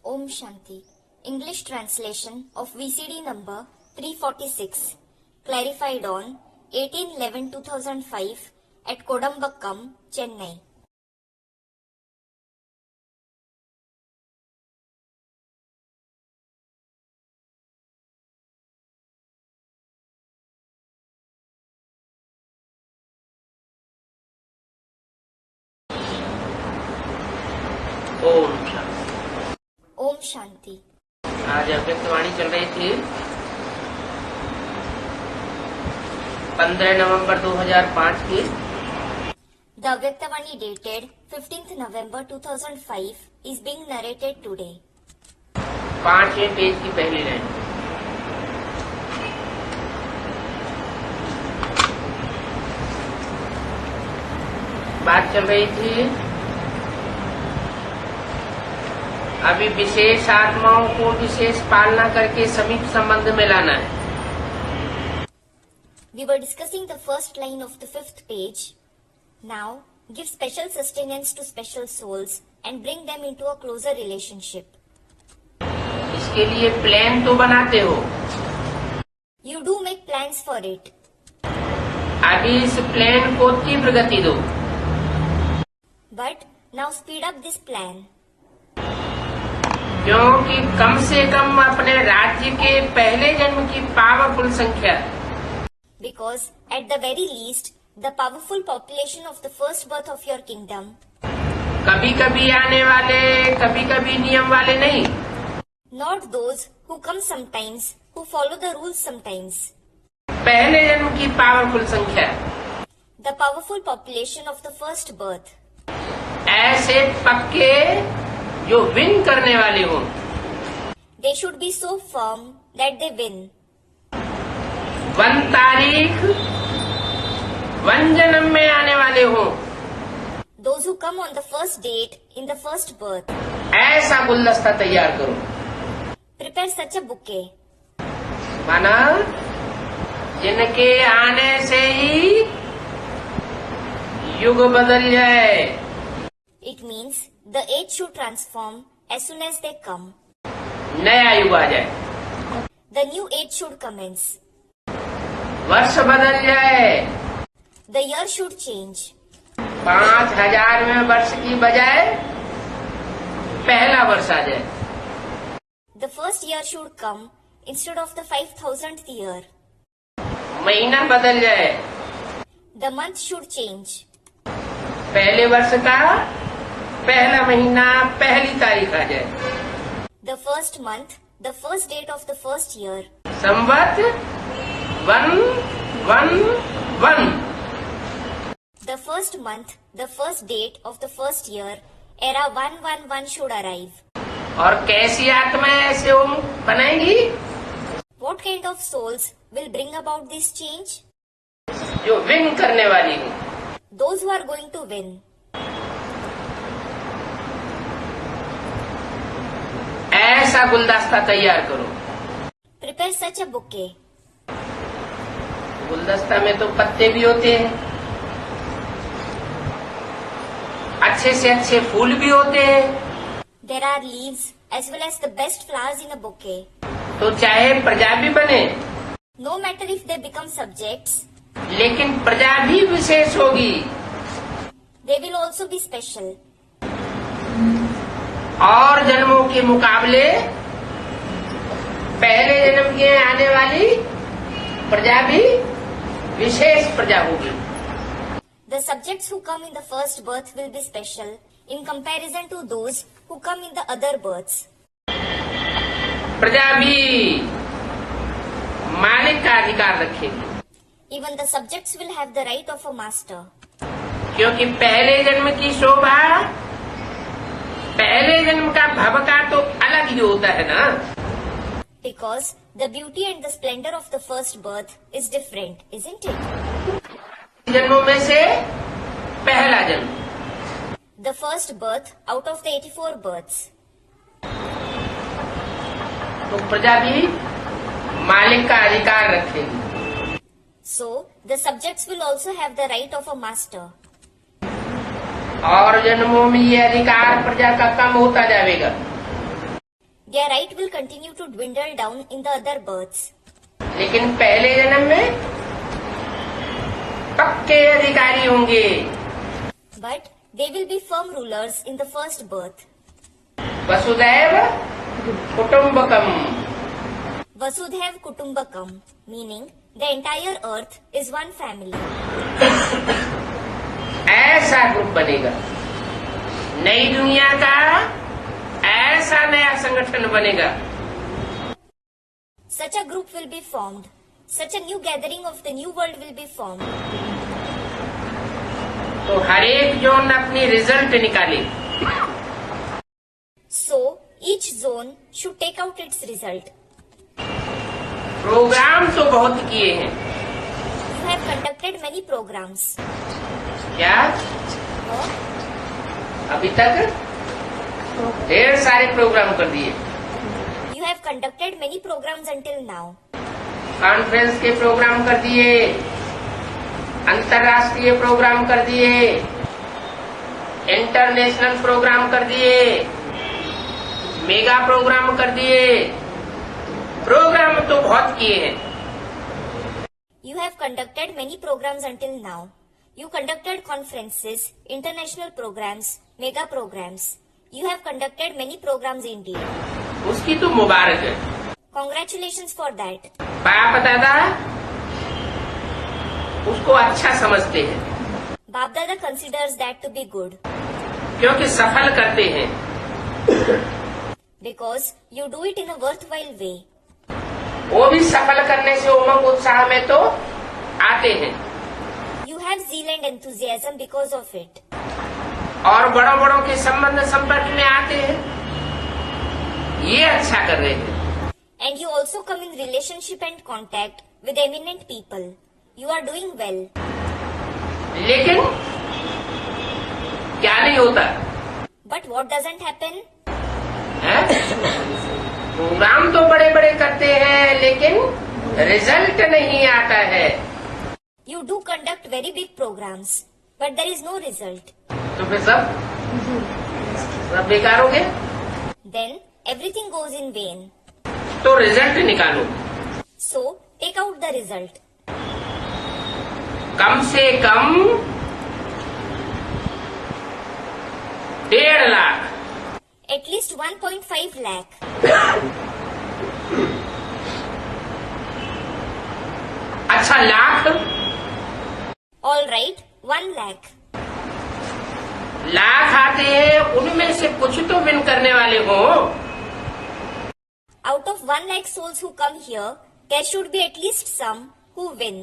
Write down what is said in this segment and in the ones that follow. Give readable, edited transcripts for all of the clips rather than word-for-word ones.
Om Shanti. English translation of VCD number 346, clarified on 18/11/2005 at Kodambakkam, Chennai. Om Shanti. Om Shanti. आज अव्यक्तवाणी चल रही थी 15 नवंबर 2005 की। The Avyaktavani dated 15th November 2005 is being narrated today. 5वें page की पहली लाइन। बात चल रही थी अभी विशेष आत्माओं को विशेष पालना करके समीप संबंध में लाना है। We were discussing the first line of the 5th page. Now, give special sustenance to special souls and bring them into a closer relationship. इसके लिए प्लान तो बनाते हो, You do make plans for it. अभी इस plan को तीव्र गति दो। But now speed up this plan. क्योंकि कम से कम अपने राज्य के पहले जन्म की पावरफुल संख्या Because at the very least, the powerful population of the first birth of your kingdom, कभी कभी आने वाले, कभी कभी नियम वाले नहीं, not those who come sometimes, who follow the rules sometimes, पहले जन्म की पावरफुल संख्या, the powerful population of the first birth, ऐसे पक्के जो विन करने वाले हों, they should be so firm that they win. 1 तारीख 1 जन्म में आने वाले हों, Those who come on the first date in the first birth, ऐसा गुलदस्ता तैयार करो। prepare such a bouquet. माना जिनके आने से ही युग बदल जाए। It means the age should transform as soon as they come. नया युग आ जाए, The new age should commence. वर्ष बदल जाए, The year should change. 5000वें वर्ष की बजाय पहला वर्ष आ जाए। The first year should come instead of the 5000th year. महीना बदल जाए, The month should change. पहले वर्ष का पहला महीना पहली तारीख आ जाए। The first month, the first date of the first year. Samvat 111। The first month, the first date of the first year, era 111 should arrive. और कैसी आत्माएं ऐसे बनाएंगी What kind of souls will bring about this change? जो win करने वाली हो। Those who are going to win. ऐसा गुलदस्ता तैयार करो। Prepare such a bouquet. गुलदस्ता में तो पत्ते भी होते हैं, अच्छे से अच्छे फूल भी होते हैं, There are leaves as well as the best flowers in a bouquet. तो चाहे प्रजा भी बने, No matter if they become subjects, लेकिन प्रजा भी विशेष होगी। they will also be special. और जन्मों के मुकाबले पहले जन्म के आने वाली प्रजा भी विशेष प्रजा होगी। The subjects who come in the first birth will be special in comparison to those who come in the other births. प्रजा भी मालिक का अधिकार रखेगी, Even the subjects will have the right of a master. क्योंकि पहले जन्म की शोभा, पहले जन्म का भवका तो अलग ही होता है ना। Because the beauty and the splendor of the first birth is different, isn't it? जन्मों में से पहला जन्म, The first birth out of the 84 births. तो प्रजा भी मालिक का अधिकार रखेगी। So, the subjects will also have the right of a master. और जन्मों में ये अधिकार प्रजा का कम होता जाएगा। their right will continue to dwindle down in the other births. लेकिन पहले जन्म में पक्के अधिकारी होंगे। But they will be firm rulers in the first birth. वसुदैव कुटुम्बकम। Vasudhaiv Kutumbakam, meaning the entire earth is one family. ऐसा ग्रुप बनेगा, नई दुनिया का ऐसा नया संगठन बनेगा। Such a group will be formed. Such a new gathering of the new world will be formed. तो हर एक जोन अपनी रिजल्ट निकाले। So, each zone should take out its result. Programme तो बहुत किए हैं। You have conducted many programs. क्या What? अभी तक ढेर सारे प्रोग्राम कर दिए। You have conducted many programs until now. Conference के प्रोग्राम कर दिए, अंतर्राष्ट्रीय प्रोग्राम कर दिए, इंटरनेशनल प्रोग्राम कर दिए, मेगा प्रोग्राम कर दिए। प्रोग्राम तो बहुत किए हैं। You have conducted many programs until now. You conducted conferences, international programs, mega programs. You have conducted many programs indeed. उसकी तो मुबारक है। Congratulations for that. बाप दादा उसको अच्छा समझते हैं, Bap Dada considers that to be good क्योंकि सफल करते हैं। because you do it in a worthwhile way. वो भी सफल करने से उमंग उत्साह में तो आते हैं You have zeal and enthusiasm because of it. और बड़ों बड़ों के संबंध संपर्क में आते हैं। ये अच्छा कर रहे हैं। And you also come in relationship and contact with eminent people. You are doing well. लेकिन क्या नहीं होता But what doesn't happen? है? प्रोग्राम तो बड़े बड़े करते हैं लेकिन रिजल्ट नहीं आता है। You do conduct very big programs, but there is no result. तो फिर सब बेकार हो गया। Then everything goes in vain. तो रिजल्ट निकालो। So take out the result. कम से कम 1.5 लाख। At least 1.5 lakh. अच्छा lakh, All right, 1 lakh. Lakh आते हैं उनमें से कुछ तो विन करने वाले हो। Out of 1 lakh souls who come here, there should be at least some who win.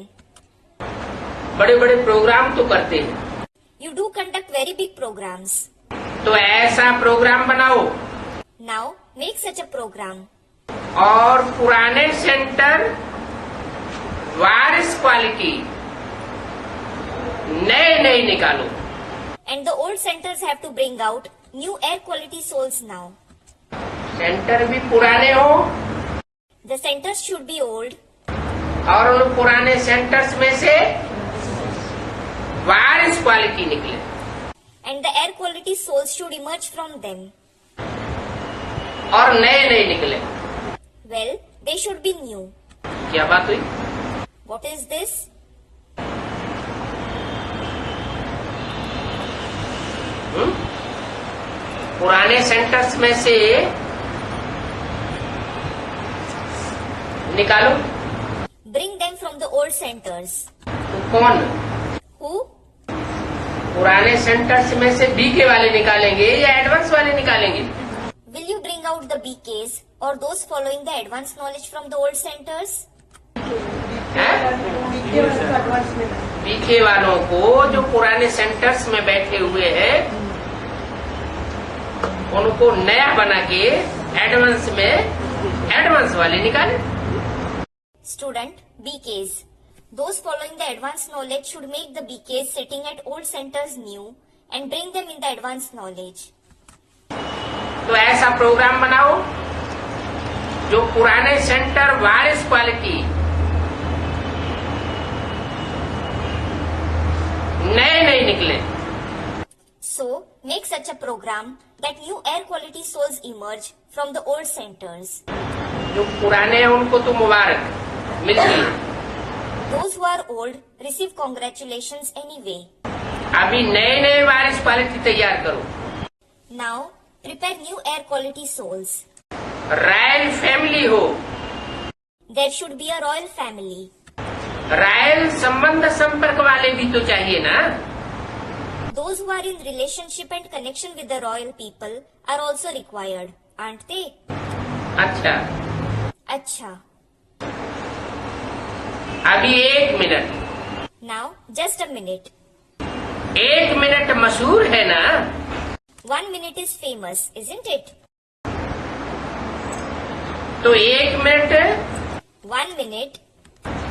बड़े बड़े प्रोग्राम तो करते हैं, You do conduct very big programs. तो ऐसा प्रोग्राम बनाओ Now make such a program. और पुराने सेंटर वारिस क्वालिटी नए नए निकालो। And the old centers have to bring out new air quality souls now. Centre भी पुराने हो The centers should be old, और उन पुराने सेंटर्स में से वारिस क्वालिटी निकले। and the air quality souls should emerge from them. और नए नए निकले। Well, they should be new. क्या बात हुई? What is this? पुराने सेंटर्स में से निकालो। Bring them from the old centers. तो कौन? Who? पुराने सेंटर्स में से बीके वाले निकालेंगे या एडवांस वाले निकालेंगे? Will you bring out the BKs or those following the advanced knowledge from the old centers? BK वालों को जो पुराने सेंटर्स में बैठे हुए हैं उनको नया बना के एडवांस में एडवांस वाले निकाले। Student, BKs. Those following the advanced knowledge should make the BKs sitting at old centers new and bring them in the advanced knowledge. तो ऐसा प्रोग्राम बनाओ जो पुराने सेंटर वारिस क्वालिटी नए नए निकले। So, make such a program. that new air quality souls emerge from the old centers. जो पुराने हैं उनको तो मुबारक मिल गई, Those who are old receive congratulations anyway. अभी नए नए वारिस क्वालिटी तैयार करो। Now, prepare new air quality souls. Royal family हो, There should be a royal family. Royal संबंध संपर्क वाले भी तो चाहिए ना। Those who are in relationship and connection with the royal people are also required, aren't they? अच्छा, Acha. अभी 1 minute, Now, just a minute. 1 minute मशहूर है ना। 1 minute is famous, isn't it? तो 1 मिनट 1 minute,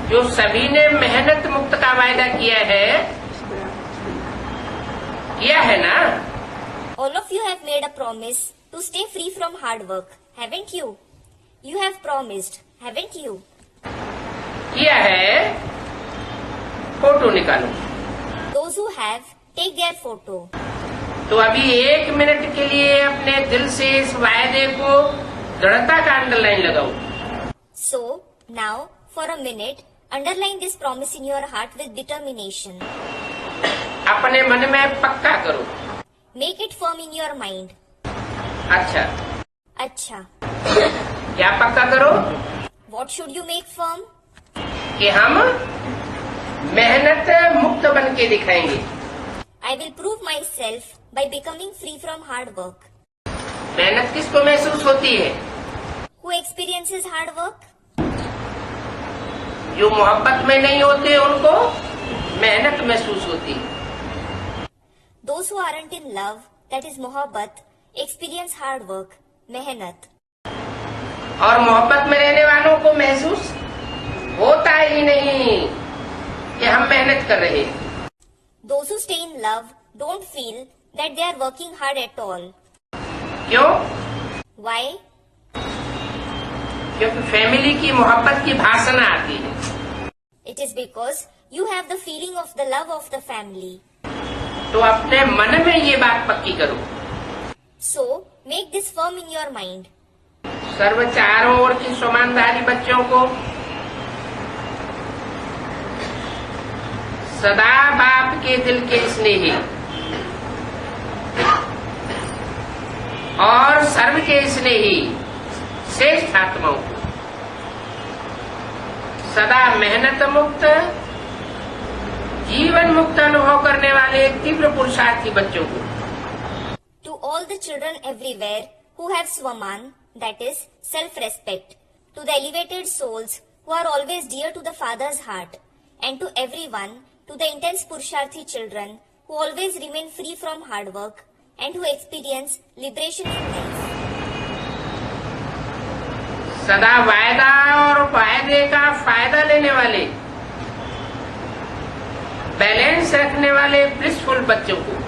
जो सभी ने मेहनत मुक्त का वायदा किया है ना। all of you have made a promise to stay free from hard work, haven't you? You have promised, haven't you? किया है, फोटो निकालो। Those who have, take their photo. तो अभी 1 मिनट के लिए अपने दिल से इस वायदे को दृढ़ता का अंडरलाइन लगाओ। So, now, for a minute, underline this promise in your heart with determination. अपने मन में पक्का करो। Make it firm in your mind. अच्छा, Acha. क्या पक्का करो? What should you make firm? कि हम मेहनत मुक्त बन के दिखाएंगे। I will prove myself by becoming free from hard work. मेहनत किसको महसूस होती है? Who experiences hard work? जो मोहब्बत में नहीं होते उनको मेहनत महसूस होती है। Those who aren't in love, that is mohabbat, experience hard work, mehnat. और मोहब्बत में रहने वालों को महसूस होता ही नहीं कि हम मेहनत कर रहे हैं। Those who stay in love don't feel that they are working hard at all. क्यों? Why? क्योंकि फैमिली की मोहब्बत की भाषा आती है। It is because you have the feeling of the love of the family. तो अपने मन में ये बात पक्की करो। So, make this firm in your mind. सर्व चारों ओर की समानधारी बच्चों को सदा बाप के दिल के स्नेही और सर्व के स्नेही श्रेष्ठ आत्माओं को, सदा मेहनत मुक्त जीवन मुक्त अनुभव करने वाले तीव्र पुरुषार्थी बच्चों को, To all the children everywhere who have Swaman, that is, self-respect, to the elevated souls who are always dear to the Father's heart, and to everyone, to the intense Purusharthi children who always remain free from hard work and who experience liberation in life. सदा वायदा और वायदे का फायदा लेने वाले, balance रखने वाले ब्लिसफुल बच्चों को,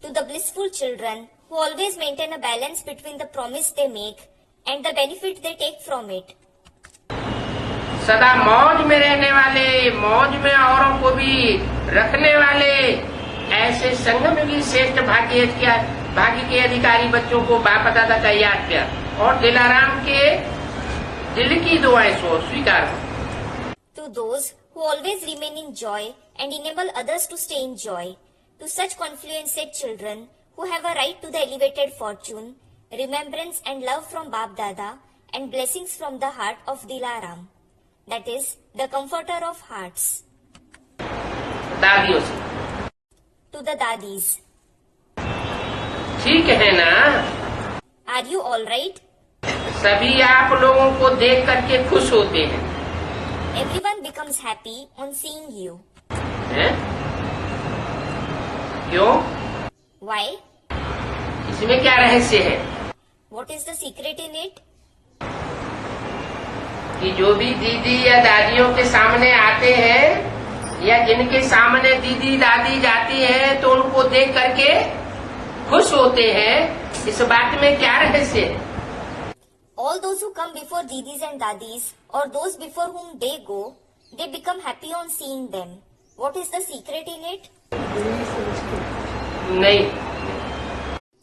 To the blissful children who always maintain a balance between the promise they make and the benefit they take from it. सदा मौज में रहने वाले, मौज में औरों को भी रखने वाले ऐसे संगम की श्रेष्ठ भाग्य के अधिकारी बच्चों को बाप दादा का याद प्यार और दिलाराम के दिल की दुआएं स्वीकार हो। To those who always remain in joy and enable others to stay in joy, to such confluenced children who have a right to the elevated fortune, remembrance and love from Bap Dada and blessings from the heart of Dilaram, that is, the comforter of hearts. दादियों से To the Dadis, ठीक है ना? are you alright? सभी आप लोगों को देख करके खुश होते हैं, Everyone becomes happy on seeing you. हैं? क्यों? Why? इसमें क्या रहस्य है? What is the secret in it? कि जो भी दीदी या दादियों के सामने आते हैं या जिनके सामने दीदी दादी जाती हैं तो उनको देख करके खुश होते हैं, इस बात में क्या रहस्य है? All those who come before Didis and Dadis or those before whom they go, they become happy on seeing them. What is the secret in it? नहीं,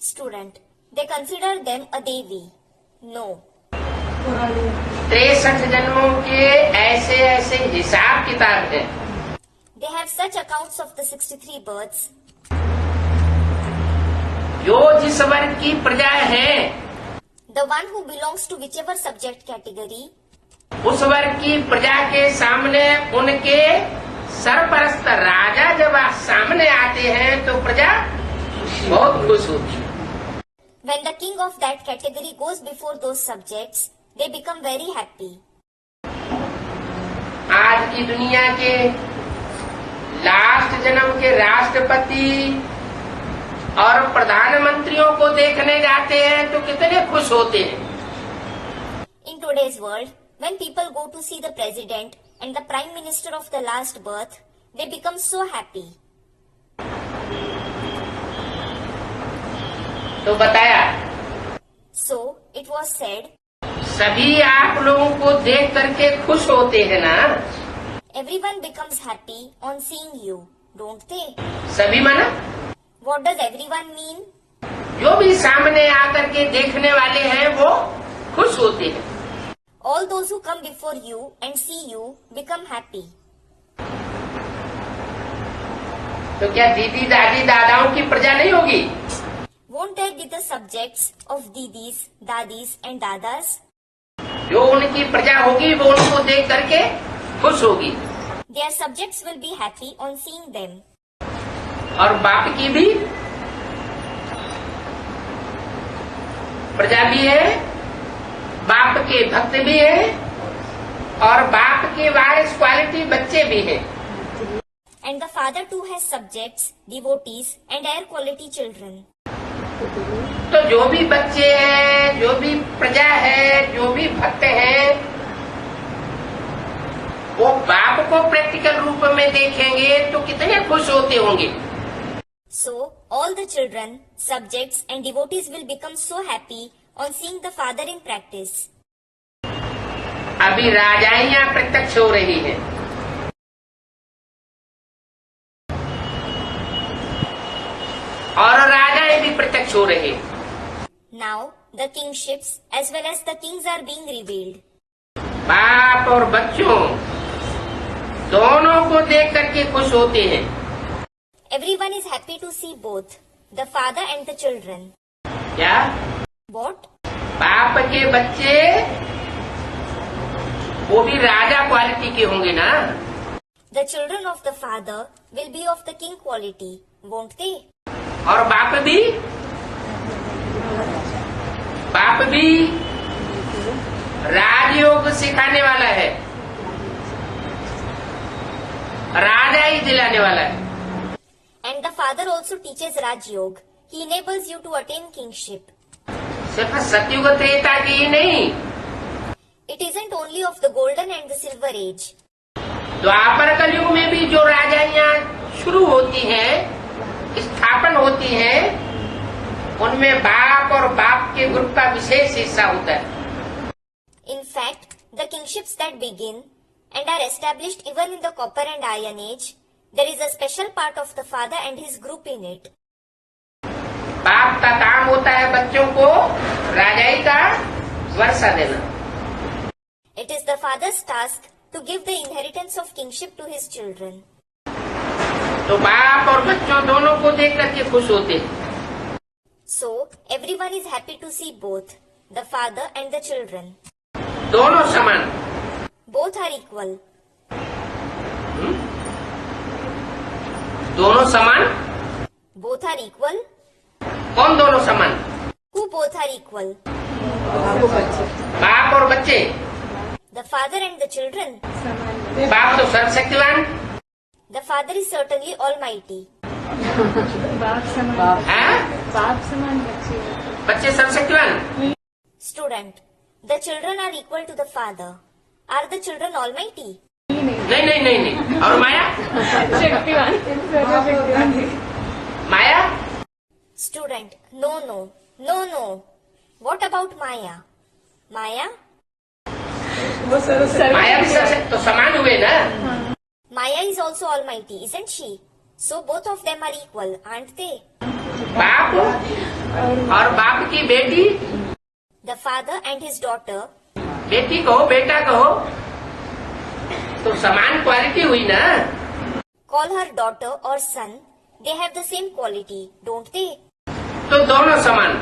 Student. They consider them a Devi. No. 63 जन्मों के ऐसे ऐसे हिसाब किताब है। They have such accounts of the 63 births. जो जिस वर्ग की प्रजा है, The one who belongs to whichever subject category, उस वर्ग की प्रजा के सामने उनके सरपरस्त राजा जब सामने आते हैं तो प्रजा बहुत खुश होती है। when the king of that category goes before those subjects, they become very happy. आज की दुनिया के लास्ट जन्म के राष्ट्रपति और प्रधानमंत्रियों को देखने जाते हैं तो कितने खुश होते हैं। In today's world, when people go to see the president and the prime minister of the last birth, they become so happy. तो बताया, So, it was said, सभी आप लोगों को देख करके खुश होते हैं ना। everyone becomes happy on seeing you, don't they? सभी माना What does everyone mean? जो भी सामने आकर के देखने वाले हैं वो खुश होते हैं। All those who come before you and see you become happy. तो क्या दीदी दादी दादाओं की प्रजा नहीं होगी? Won't there be the subjects of didis, dadis and dadas? जो उनकी प्रजा होगी वो उनको देख करके खुश होगी। Their subjects will be happy on seeing them. और बाप की भी प्रजा भी है, बाप के भक्त भी है और बाप के वारिस क्वालिटी बच्चे भी हैं। And the father too has subjects, devotees and air quality children. तो जो भी बच्चे हैं, जो भी प्रजा है, जो भी भक्त हैं, वो बाप को प्रैक्टिकल रूप में देखेंगे तो कितने खुश होते होंगे। So, all the children, subjects and devotees will become so happy on seeing the father in practice. अभी राजाइयां प्रत्यक्ष हो रही हैं। और राजाएं भी प्रत्यक्ष हो रहे हैं। Now, the kingships as well as the kings are being revealed. बाप और बच्चों दोनों को देख करके खुश होते हैं। Everyone is happy to see both, the father and the children. क्या What? बाप के बच्चे वो भी राजा क्वालिटी के होंगे ना। The children of the father will be of the king quality, won't they? और बाप भी राजयोग सिखाने वाला है, राजा ही दिलाने वाला है। And the father also teaches Raj Yoga. He enables you to attain kingship. सिर्फ सतयुग त्रेता की ही नहीं, It isn't only of the golden and the silver age. द्वापर कलयुग में भी जो राजाइयां शुरू होती हैं, स्थापन होती हैं, उनमें बाप और बाप के ग्रुप का विशेष हिस्सा होता है। In fact, the kingships that begin and are established even in the copper and iron age, there is a special part of the father and his group in it. बाप का काम होता है बच्चों को राजाई का वर्षा देना। It is the father's task to give the inheritance of kingship to his children. तो बाप और बच्चों दोनों को देख करके खुश होते हैं। So, everyone is happy to see both, the father and the children. दोनों समान। Both are equal. दोनों समान। Both are equal. कौन दोनों समान? Who both are equal? बाप और बच्चे। The father and the children. बाप तो सर्वशक्तिवान, The father is certainly almighty. हैं? बच्चे सर्वशक्तिवान। Student. The children are equal to the father. Are the children almighty? नहीं। और माया? माया? Student. No. What about Maya? Maya? माया भी सर्वशक्ति तो समान हुए ना। Maya is also almighty, isn't she? So both of them are equal, aren't they? बाप और बाप की बेटी, The father and his daughter, बेटी कहो बेटा कहो तो समान क्वालिटी हुई ना। call her daughter or son, they have the same quality, don't they? तो दोनों समान,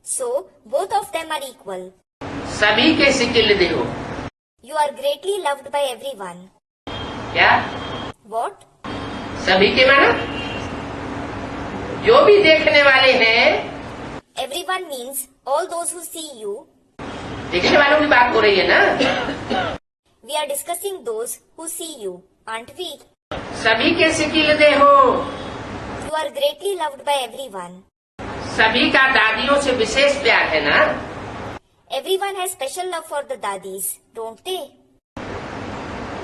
So, both of them are equal. सभी के सिकिल देहो। You are greatly loved by everyone. क्या What? सभी के माना जो भी देखने वाले हैं, Everyone means all those who see you. देखने वालों की बात हो रही है ना। We are discussing those who see you, aren't we? सभी के सिकिल देहो। You are greatly loved by everyone. सभी का दादियों से विशेष प्यार है ना। Everyone has special love for the daddies, don't they?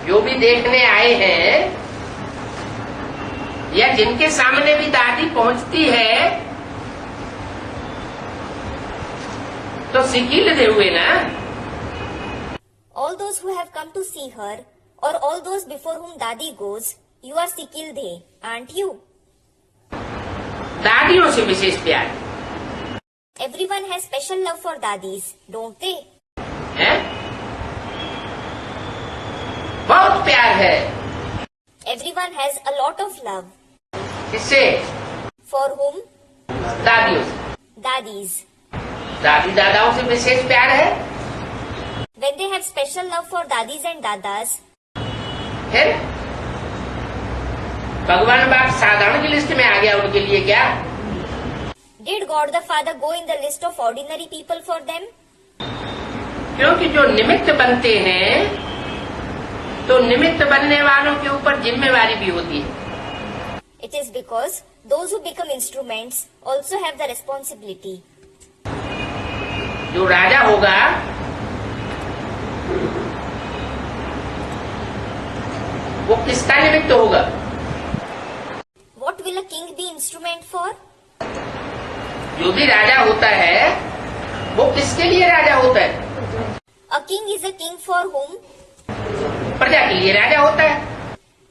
जो भी देखने आए हैं या जिनके सामने भी दादी पहुंचती है तो सिकिल दे हुए ना। All those who have come to see her, or all those before whom Dadi goes, you are Sikildhe, aren't you? दादियों से विशेष प्यार Everyone has special love for Dadis, don't they? है, बहुत प्यार है। Everyone has a lot of love. किससे? For whom? दादियों से। Dadis. दादी दादाओं से विशेष प्यार है। When they have special love for Dadis and Dadas, फिर भगवान बाप साधारण की लिस्ट में आ गया उनके लिए क्या? did God the Father go in the list of ordinary people for them? क्योंकि जो निमित्त बनते हैं तो निमित्त बनने वालों के ऊपर जिम्मेवारी भी होती है। It is because those who become instruments also have the responsibility. जो राजा होगा वो किसका निमित्त होगा? What will a king be instrument for? जो भी राजा होता है वो किसके लिए राजा होता है? A king is a king for whom? प्रजा के लिए राजा होता है।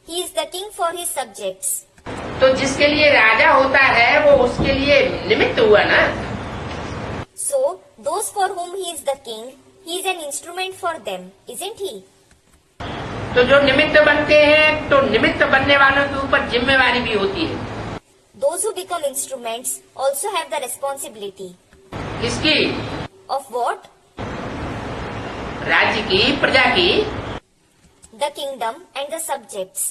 He is the king for his subjects. तो जिसके लिए राजा होता है वो उसके लिए निमित्त हुआ ना। So, those for whom he is the king, he is an instrument for them, isn't he? तो जो निमित्त बनते हैं तो निमित्त बनने वालों के ऊपर जिम्मेवारी भी होती है। Those who become instruments also have the responsibility. किसकी? Of what? राज्य की, प्रजा की। The kingdom and the subjects.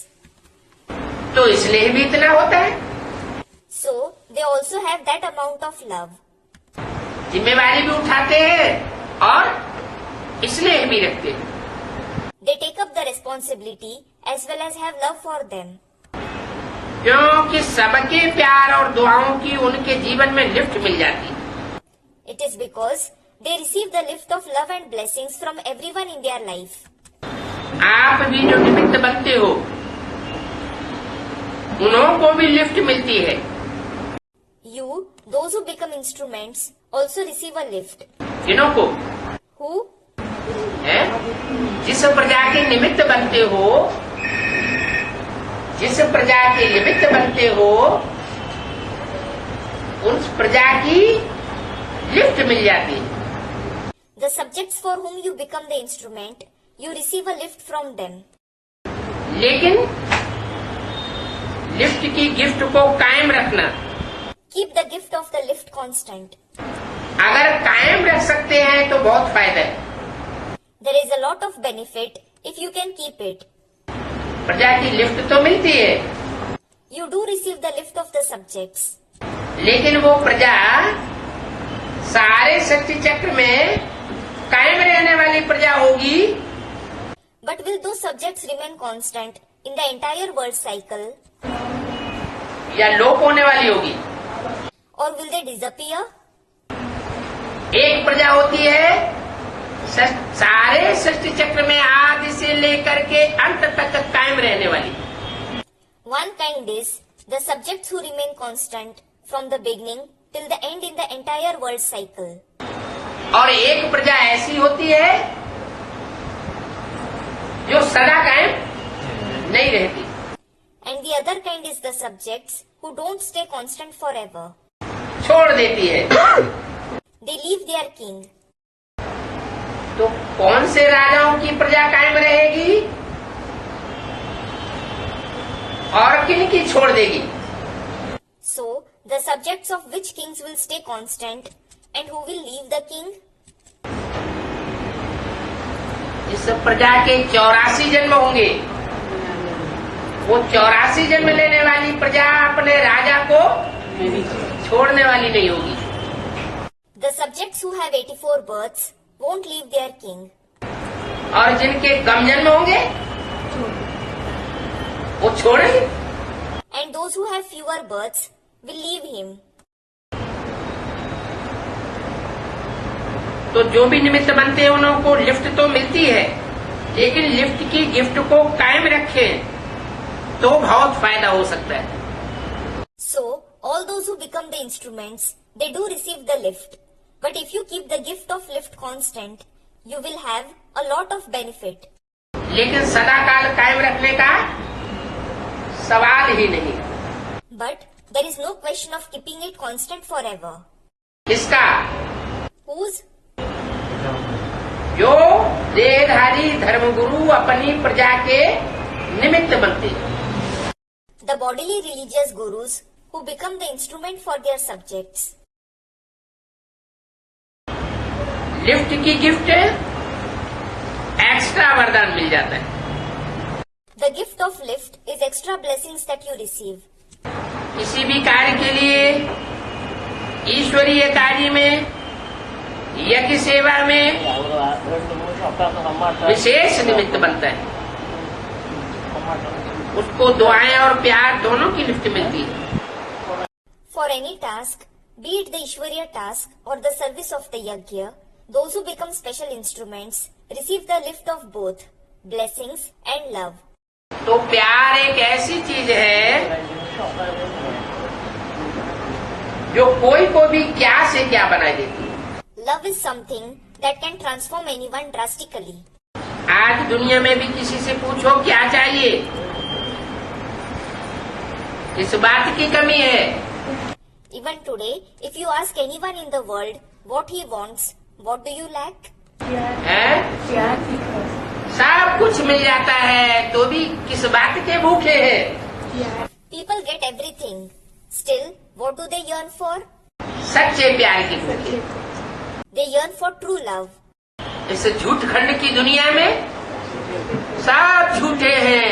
तो इसलिए भी इतना होता है। So, they also have that amount of love. जिम्मेवारी भी उठाते हैं और इसलिए भी रखते हैं। They take up the responsibility as well as have love for them. क्योंकि सबके प्यार और दुआओं की उनके जीवन में लिफ्ट मिल जाती है। It is because they receive the lift of love and blessings from everyone in their life. आप भी जो निमित्त बनते हो उन्हों को भी लिफ्ट मिलती है। You, those who become instruments, also receive a lift. किन्हों को? Who? है? जिस प्रजा के निमित्त बनते हो, जिस प्रजा के निमित्त बनते हो उस प्रजा की लिफ्ट मिल जाती है। The subjects for whom you become the instrument, you receive a lift from them. लेकिन लिफ्ट की गिफ्ट को कायम रखना, Keep the gift of the lift constant. अगर कायम रख सकते हैं तो बहुत फायदा है। There is a lot of benefit if you can keep it. प्रजा की लिफ्ट तो मिलती है You do receive the lift of the subjects. लेकिन वो प्रजा सारे सृष्टि चक्र में कायम रहने वाली प्रजा होगी But will those subjects remain constant in the entire world cycle? या लोप होने वाली होगी? Or will they disappear? एक प्रजा होती है सारे सृष्टि चक्र में आदि से लेकर के अंत तक कायम रहने वाली। One kind is the subjects who remain constant from the beginning till the end in the entire world cycle. और एक प्रजा ऐसी होती है जो सदा कायम नहीं रहती। And the other kind is the subjects who don't stay constant forever. छोड़ देती है। They leave their king. तो कौन से राजाओं की प्रजा कायम रहेगी और किन की छोड़ देगी? So, the subjects of which kings will stay constant and who will leave the king? इस प्रजा के 84 जन्म होंगे। वो 84 जन्म लेने वाली प्रजा अपने राजा को छोड़ने वाली नहीं होगी। The subjects who have 84 births won't leave their king. और जिनके कम जन्म होंगे वो छोड़ेंगे। And those who have fewer births will leave him. तो जो भी निमित्त बनते हैं उनको लिफ्ट तो मिलती है, लेकिन लिफ्ट की गिफ्ट को कायम रखें तो बहुत फायदा हो सकता है। So, all those who become the instruments, they do receive the lift. But if you keep the gift of lift constant, you will have a lot of benefit. लेकिन सदा काल कायम रखने का सवाल ही नहीं। But there is no question of keeping it constant forever. किसका? Whose? जो देहधारी धर्मगुरु अपनी प्रजा के निमित्त बनते हैं। The bodily religious gurus who become the instrument for their subjects. Lift की गिफ्ट एक्स्ट्रा वरदान मिल जाता है। The gift of lift is extra blessings that you receive. किसी भी कार्य के लिए, ईश्वरीय कार्य में, यज्ञ सेवा में विशेष निमित्त बनता है। उसको दुआएं और प्यार दोनों की लिफ्ट मिलती है। For any task, be it the Ishwariya task or the service of the Yajna, those who become special instruments receive the lift of both, blessings and love. तो प्यार एक ऐसी चीज है जो कोई को भी क्या से क्या बना देती है। Love is something that can transform anyone drastically. आज दुनिया में भी किसी से पूछो क्या चाहिए, इस बात की कमी है। Even today, if you ask anyone in the world what he wants, what do you lack? हैं? सब कुछ मिल जाता है तो भी किस बात के भूखे हैं? People get everything. Still, what do they yearn for? सच्चे प्यार की भूखे। They yearn for true love. इस झूठ खंड की दुनिया में सब झूठे हैं,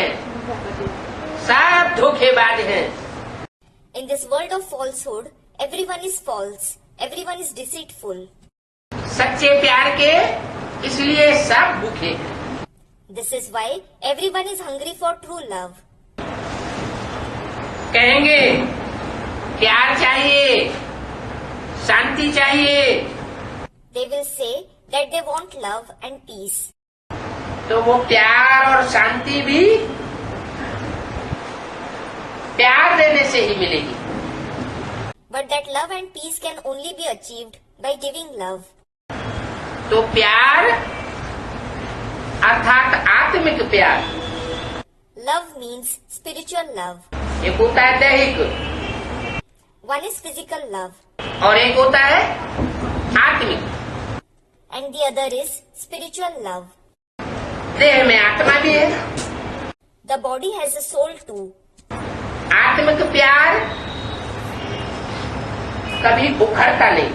सब धोखेबाज हैं। In this world of falsehood, everyone is false. Everyone is deceitful. सच्चे प्यार के इसलिए सब भूखे हैं। This is why everyone is hungry for true love. कहेंगे प्यार चाहिए, शांति चाहिए, They will say that they want love and peace. तो वो प्यार और शांति भी प्यार देने से ही मिलेगी। But that love and peace can only be achieved by giving love. तो प्यार अर्थात आत्मिक प्यार, Love means spiritual love. एक होता है दैहिक One is physical love और एक होता है आत्मिक। and the other is spiritual love. देह में आत्मा भी है। The body has a soul too. आत्मिक प्यार कभी उखड़ता नहीं।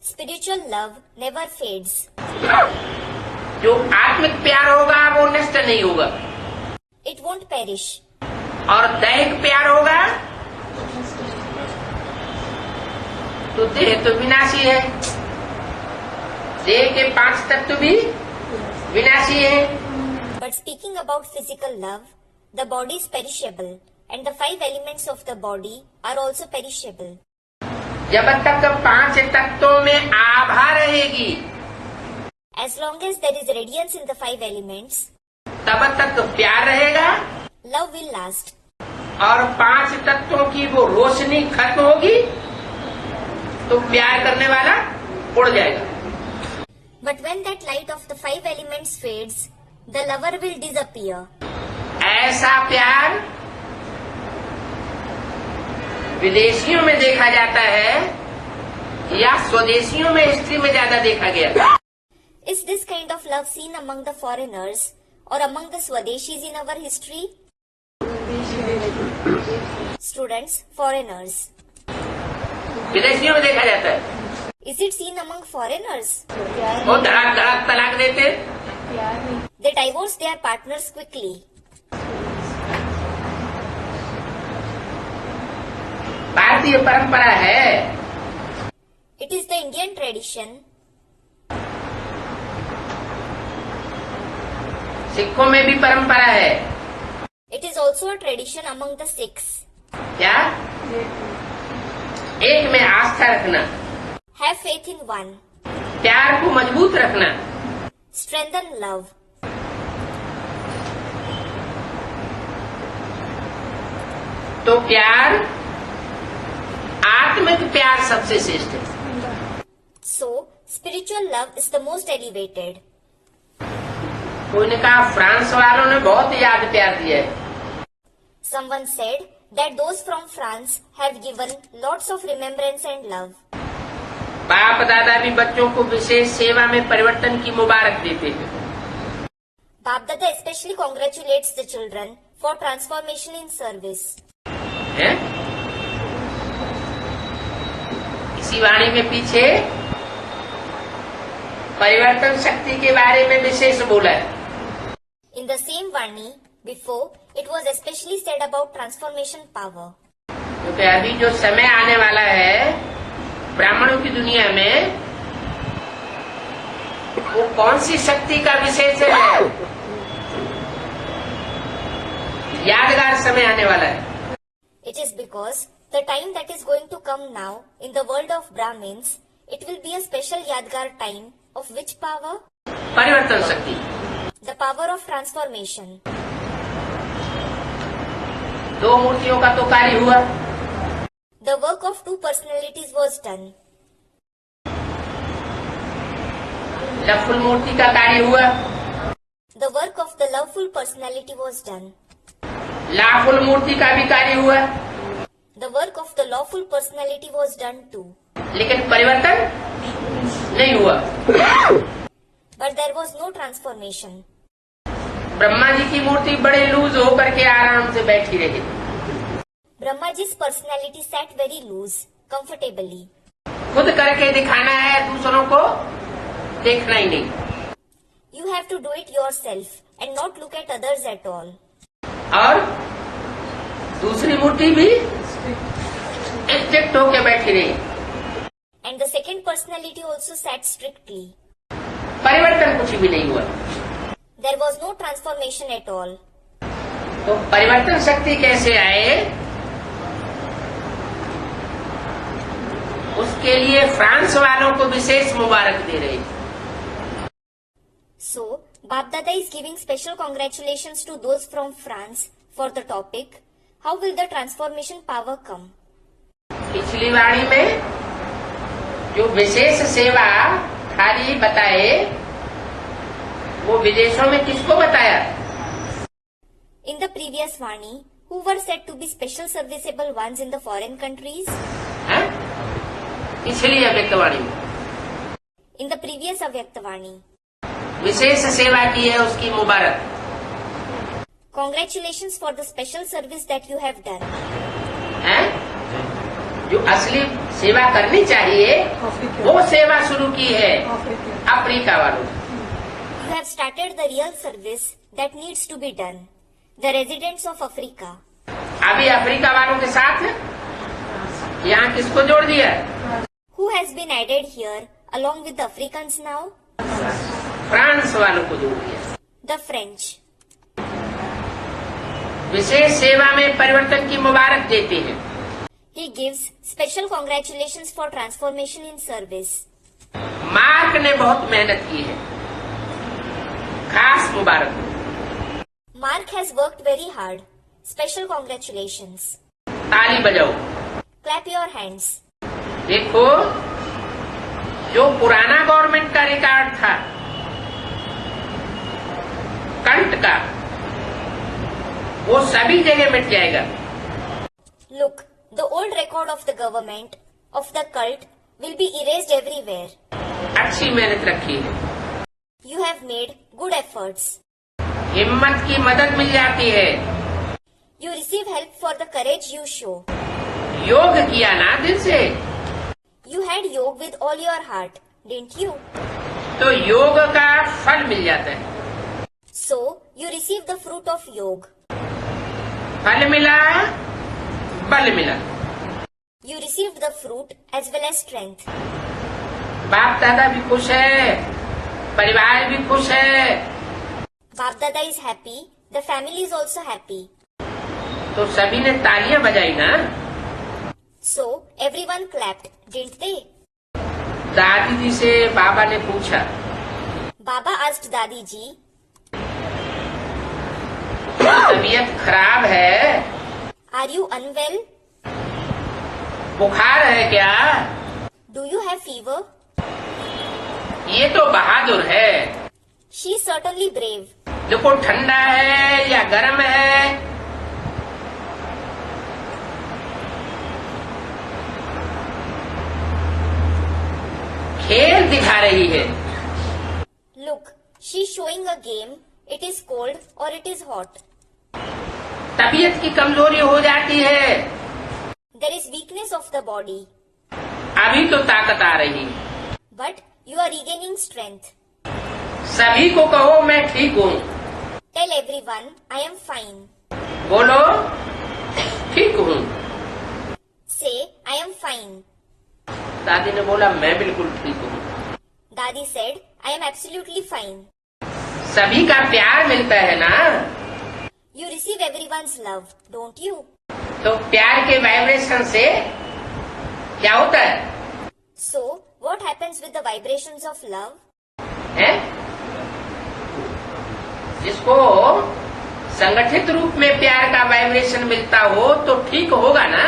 Spiritual love never fades. जो आत्मिक प्यार होगा वो नष्ट नहीं होगा। It won't perish. और दैहिक प्यार होगा तो देह तो विनाशी है, देह के 5 तत्व भी विनाशी है। But speaking about physical love, the body is perishable and the 5 elements of the body are also perishable. जब तक 5 तत्वों में आभा रहेगी, As long as there is radiance in the 5 elements, तब तक प्यार रहेगा love will last. और 5 तत्वों की वो रोशनी खत्म होगी तो प्यार करने वाला उड़ जाएगा। But when that light of the 5 elements fades, the lover will disappear. ऐसा प्यार विदेशियों में देखा जाता है या स्वदेशियों में हिस्ट्री में ज्यादा देखा गया? Is this kind of love seen among the foreigners or among the Swadeshis in our history? Students, foreigners. विदेशियों में देखा जाता है। Is it seen among foreigners? वो धड़ाक धड़ाक तलाक देते, They divorce their partners quickly. भारतीय परंपरा है। It is the Indian tradition. सिखों में भी परंपरा है। It is also a tradition among the Sikhs. क्या? एक में आस्था रखना, Have faith in one. प्यार को मजबूत रखना, Strengthen love. तो प्यार, आत्मिक प्यार सबसे श्रेष्ठ है। So, spiritual love is the most elevated. कोई ने कहा फ्रांस वालों ने बहुत याद प्यार दिया है। Someone said that those from France have given lots of remembrance and love. बाप दादा भी बच्चों को विशेष सेवा में परिवर्तन की मुबारक देते हैं। Bap Dada especially congratulates the children for transformation in service. हैं? इसी वाणी में पीछे परिवर्तन शक्ति के बारे में विशेष बोला है। In the same Vani, before, it was especially said about transformation power. क्योंकि अभी जो समय आने वाला है ब्राह्मणों की दुनिया में, वो कौन सी शक्ति का विशेष है? यादगार समय आने वाला है। It is because the time that is going to come now in the world of Brahmins, it will be a special Yadgar time of which power? परिवर्तन शक्ति। The power of transformation. दो मूर्तियों का तो कार्य हुआ। The work of two personalities was done. Loveful मूर्ति का कार्य हुआ। The work of the loveful personality was done. Lawful मूर्ति का भी कार्य हुआ। The work of the lawful personality was done too. लेकिन परिवर्तन नहीं हुआ। But there was no transformation. Brahma ji की मूर्ति बड़े लूज होकर के आराम से बैठी रही। Brahmaji's personality sat very loose, comfortably. खुद करके दिखाना है, दूसरों को देखना ही नहीं। You have to do it yourself and not look at others at all. और दूसरी मूर्ति भी स्ट्रिक्ट होकर बैठी रही। And the second personality also sat strictly. परिवर्तन कुछ भी नहीं हुआ। There was no transformation at all. तो परिवर्तन शक्ति कैसे आए, उसके लिए फ्रांस वालों को विशेष मुबारक दे रहे। So, Bap Dada is giving special congratulations to those from France for the topic, how will the transformation power come? पिछली वाणी में जो विशेष सेवा खाली बताए, वो विदेशों में किसको बताया? In the previous Vani, who were said to be special serviceable ones in the foreign countries? हैं? पिछली अव्यक्तवाणी में In the previous Avyaktavani. विशेष सेवा की है, उसकी मुबारक। Congratulations for the special service that you have done. हैं? जो असली सेवा करनी चाहिए वो सेवा शुरू की है अफ्रीका वालों ने। You have started the real service that needs to be done. The residents of Africa. अभी अफ्रीका वालों के साथ यहाँ किसको जोड़ दिया? Who has been added here along with the Africans now? France वालों को जोड़ दिया। The French. विशेष सेवा में परिवर्तन की मुबारक देते हैं। He gives special congratulations for transformation in service. Mark ने बहुत मेहनत की है, खास मुबारक। Mark has worked very hard. Special congratulations. ताली बजाओ। Clap your hands. देखो, जो पुराना गवर्नमेंट का रिकॉर्ड था कंट का, वो सभी जगह मिट जाएगा। Look, the old record of the government, of the cult, will be erased everywhere. अच्छी मेहनत रखी है, You have made good efforts. हिम्मत की मदद मिल जाती है, You receive help for the courage you show. योग किया ना दिल से, You had yoga with all your heart, didn't you? तो योग का फल मिल जाता है। So, you receive the fruit of yoga. फल मिला, बल मिला, You received the fruit as well as strength. बाप दादा भी खुश है, परिवार भी खुश है, Bap Dada is happy, the family is also happy. तो सभी ने तालियां बजाई ना। So, everyone clapped, didn't they? दादी जी से बाबा ने पूछा, Baba asked Dadi ji, तबीयत खराब है, Are you unwell? बुखार है क्या? Do you have fever? ये तो बहादुर है, She is certainly brave. देखो ठंडा है या गर्म है, खेल दिखा रही है। Look, she is showing a game. It is cold or it is hot. तबीयत की कमजोरी हो जाती है, There is weakness of the body. अभी तो ताकत आ रही है। But you are regaining strength. सभी को कहो मैं ठीक हूँ, Tell everyone, I am fine. बोलो ठीक हूँ। Say, I am fine. दादी ने बोला मैं बिल्कुल ठीक हूँ। Dadi said, I am absolutely fine. सभी का प्यार मिलता है ना, You receive everyone's love, don't you? तो प्यार के वाइब्रेशन से क्या होता है? So, what happens with the vibrations of love? है? जिसको संगठित रूप में प्यार का वाइब्रेशन मिलता हो तो ठीक होगा ना।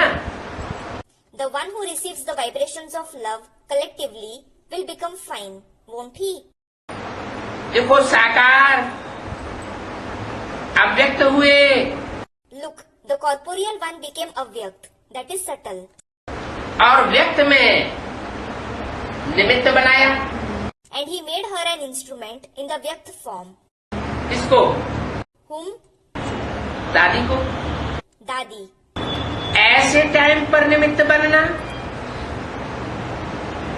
The one who receives the vibrations of love collectively will become fine, won't he? देखो साकार अव्यक्त हुए, Look, the corporeal one became avyakt, that is subtle. और व्यक्त में निमित्त बनाया। And he made her an instrument in the vyakt form. किसको? Whom? दादी को। Dadi. ऐसे टाइम पर निमित्त बनना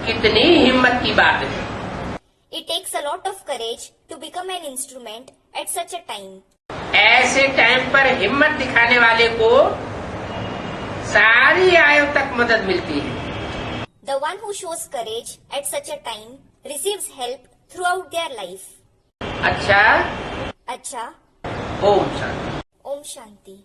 कितनी हिम्मत की बात है। It takes a lot of courage to become an instrument at such a time. ऐसे टाइम पर हिम्मत दिखाने वाले को सारी आयु तक मदद मिलती है। The one who shows courage at such a time receives help throughout their life. अच्छा, Acha, Om Shanti. Om Shanti.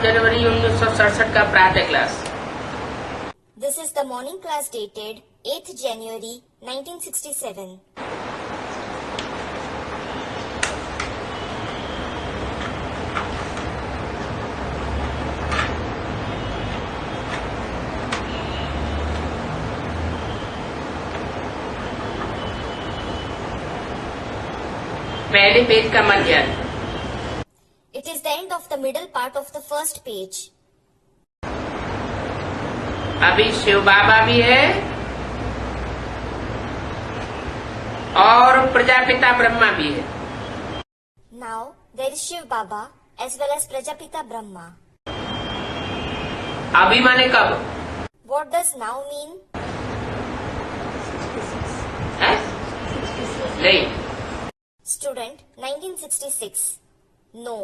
जनवरी 1967 का प्रातः class. This is the morning class dated 8th January 1967. पहले पेज का मध्य, It is the end of the middle part of the first page. अभी शिव बाबा भी है और प्रजापिता ब्रह्मा भी है। Now there is Shiv Baba as well as Prajapita Brahma. अभी माने कब? What does now mean? है? नहीं, Student 1966. No.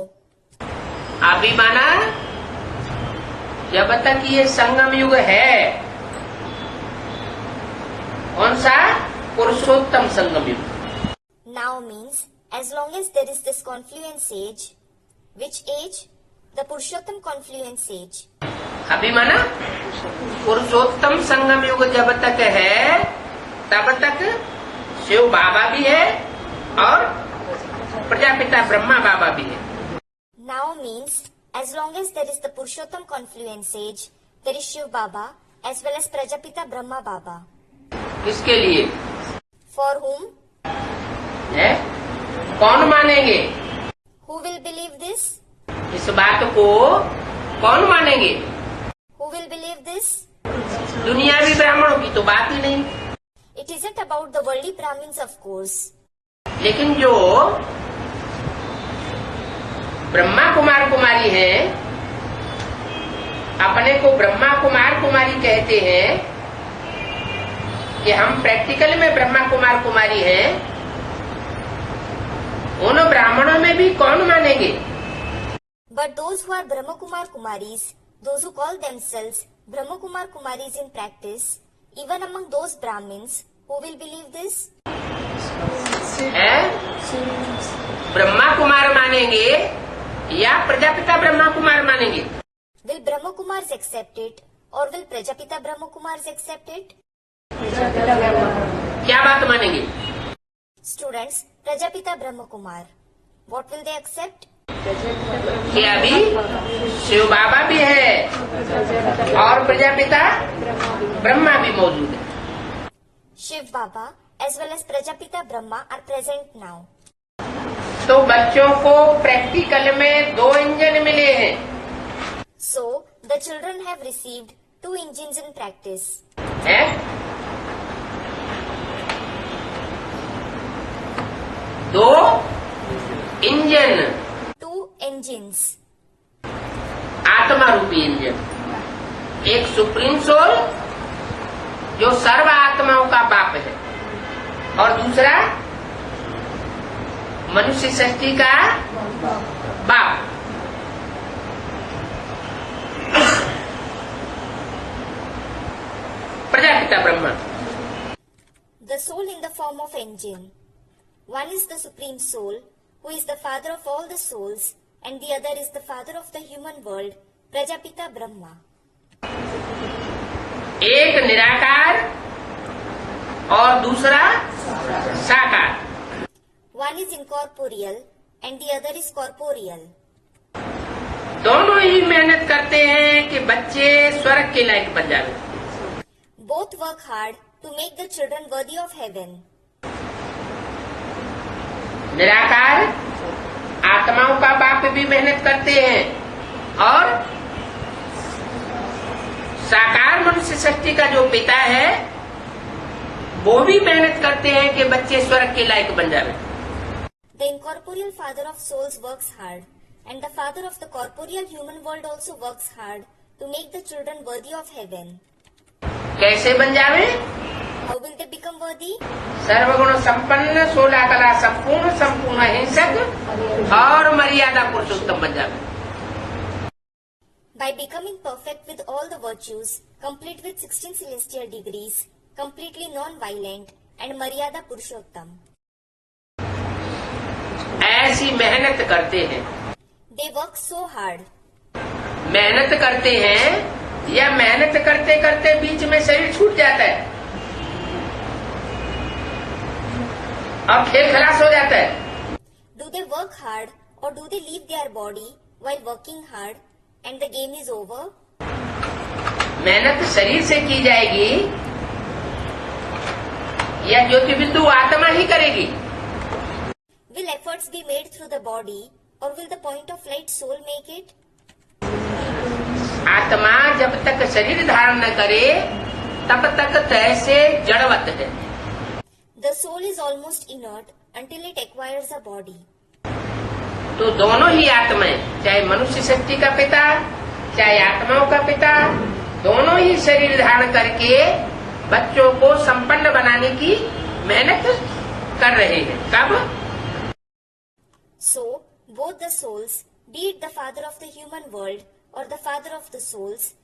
अभी माना जब तक ये संगम युग है। कौन सा? पुरुषोत्तम संगम युग। Now means as long as there is this confluence age. Which age? The Purushottam confluence age. अभी माना पुरुषोत्तम संगम युग जब तक है तब तक शिव बाबा भी है और प्रजापिता ब्रह्मा बाबा भी है। Now means as long as there is the Purushottam confluence age, there is Shiv Baba as well as Prajapita Brahma Baba. किसके लिए For whom? है? कौन मानेंगे Who will believe this? इस बात को? कौन मानेंगे? Who will believe this? दुनियावी ब्राह्मणों की तो बात ही नहीं। It isn't about the worldly Brahmins, of course. लेकिन जो ब्रह्मा कुमार कुमारी हैं, अपने को ब्रह्मा कुमार कुमारी कहते हैं कि हम प्रैक्टिकल में ब्रह्मा कुमार कुमारी हैं, उन ब्राह्मणों में भी कौन मानेंगे? But those who are Brahma Kumar Kumaris, those who call themselves Brahma Kumar Kumaris in practice, even among those Brahmins, who will believe this? है? ब्रह्मा कुमार मानेंगे या प्रजापिता ब्रह्मा कुमार मानेंगे? Will Brahma Kumars accept it or will Prajapita Brahma Kumars accept it? क्या बात मानेंगे? Students, Prajapita Brahma Kumar. What will they accept? कि अभी शिव बाबा भी है और प्रजापिता ब्रह्मा भी मौजूद है। Shiv Baba as well as Prajapita Brahma are present now. तो बच्चों को प्रैक्टिकल में 2 इंजन मिले हैं। So, the children have received 2 engines in practice. है? 2 इंजन, 2 engines. आत्मा रूपी इंजन। एक सुप्रीम सोल जो सर्व आत्माओं का बाप है और दूसरा मनुष्य सृष्टि का बाप। Prajapita Brahma. The soul in the form of engine. One is the supreme soul, who is the father of all the souls, and the other is the father of the human world, Prajapita Brahma. एक निराकार और दूसरा साकार। One is incorporeal and the other is corporeal. दोनों ही मेहनत करते हैं कि बच्चे स्वर्ग के लायक बन जाए। Both work hard to make the children worthy of heaven. निराकार आत्माओं का बाप भी मेहनत करते हैं और साकार मनुष्य सृष्टि का जो पिता है वो भी मेहनत करते हैं कि बच्चे स्वर्ग के लायक बन जाए। The incorporeal father of souls works hard, and the father of the corporeal human world also works hard to make the children worthy of heaven. कैसे बन जावे? How will they become worthy? सर्वगुण संपन्न, 16 कला संपूर्ण, संपूर्ण अहिंसक और मर्यादा पुरुषोत्तम बन जावे। By becoming perfect with all the virtues, complete with 16 celestial degrees, completely non-violent, and Maryada Purushottam. ऐसी मेहनत करते हैं। They work so hard. मेहनत करते हैं या मेहनत करते करते बीच में शरीर छूट जाता है और खेल खलास हो जाता है। Do they work hard or do they leave their body while working hard and the game is over? मेहनत शरीर से की जाएगी या ज्योति बिंदु आत्मा ही करेगी? Will efforts be made through the body or will the point of light soul make it? आत्मा जब तक शरीर धारण न करे तब तक तैसे जड़वत है। The soul is almost inert until it acquires a body. तो दोनों ही आत्माएं, चाहे मनुष्य शक्ति का पिता चाहे आत्माओं का पिता, दोनों ही शरीर धारण करके बच्चों को संपन्न बनाने की मेहनत कर रहे हैं। कब? So, both the souls, be it the father of the human world or the father of the souls,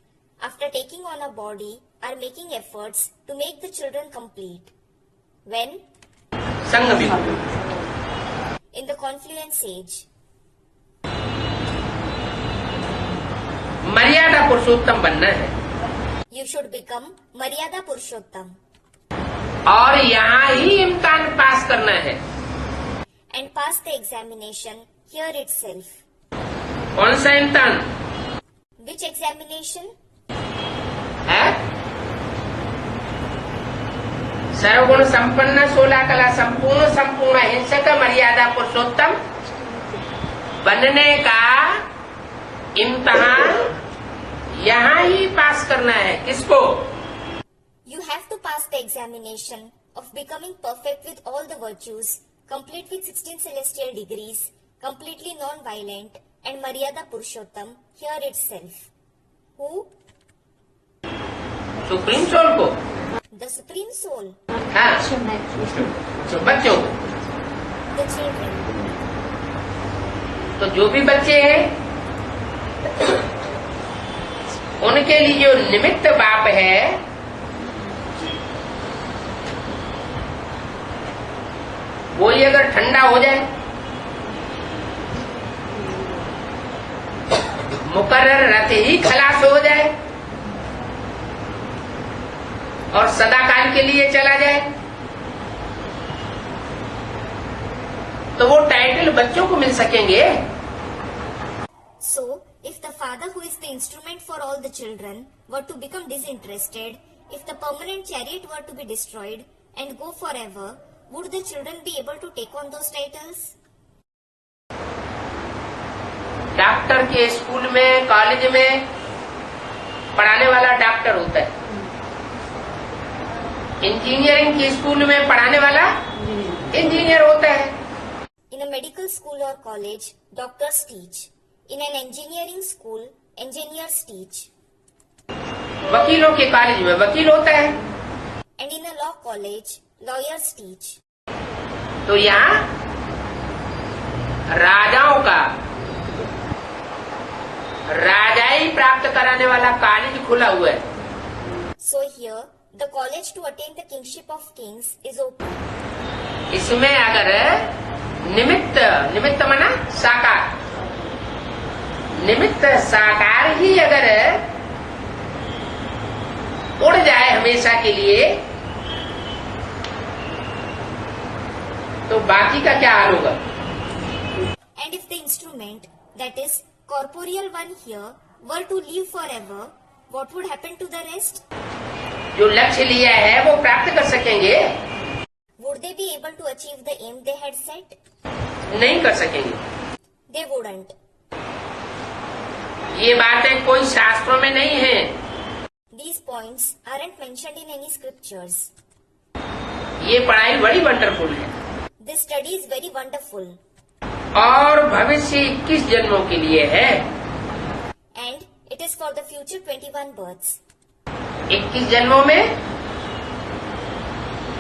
after taking on a body, are making efforts to make the children complete. When? संग बिंदु। In the confluence age. मर्यादा पुरुषोत्तम बनना है। You should become Maryada Purushottam. और यहाँ ही इम्तिहान पास करना है। and pass the examination here itself. कौन सा इम्तिहान Which examination? है? सर्वगुण संपन्न 16 कला संपूर्ण संपूर्ण हिंसक मर्यादा पुरुषोत्तम बनने का इम्तिहान यहाँ ही पास करना है। किसको? You have to pass the examination of becoming perfect with all the virtues, complete with 16 celestial degrees, completely non-violent, and Maryada Purushottam here itself. Who? Supreme soul को। The Supreme Soul, हाँ, बच्चों को। the children. तो जो भी बच्चे हैं उनके लिए जो निमित्त बाप है वो ही अगर ठंडा हो जाए, मुकर्रर रहते ही खलास हो जाए और सदाकाल के लिए चला जाए, तो वो टाइटल बच्चों को मिल सकेंगे। So, if the father who is the instrument for all the children were to become disinterested, if the permanent chariot were to be destroyed and go forever, would the children be able to take on those titles? Doctor के school में college में पढ़ाने वाला doctor होता है, engineering के school में पढ़ाने वाला इंजीनियर होता है। In a medical school or college, doctors teach. In an engineering school, engineers teach. वकीलों के कॉलेज में वकील होता है। And in a law college, lawyers teach. तो यहाँ राजाओं का राजाई प्राप्त कराने वाला कॉलेज खुला हुआ है। So here, the college to attain the kingship of kings is open. इसमें अगर निमित्त माना साकार, निमित्त साकार ही अगर उड़ जाए हमेशा के लिए तो बाकी का क्या हाल होगा? And if the instrument, that is, corporeal one here, were to live forever, what would happen to the rest? जो लक्ष्य लिया है वो प्राप्त कर सकेंगे? Would they be able to achieve the aim they had set? नहीं कर सकेंगे। They wouldn't. ये बातें कोई शास्त्रों में नहीं है। These points aren't mentioned in any scriptures. ये पढ़ाई बड़ी वंडरफुल है This study is very wonderful. और भविष्य 21 जन्मों के लिए है। And it is for the future 21 births. 21 जन्मों में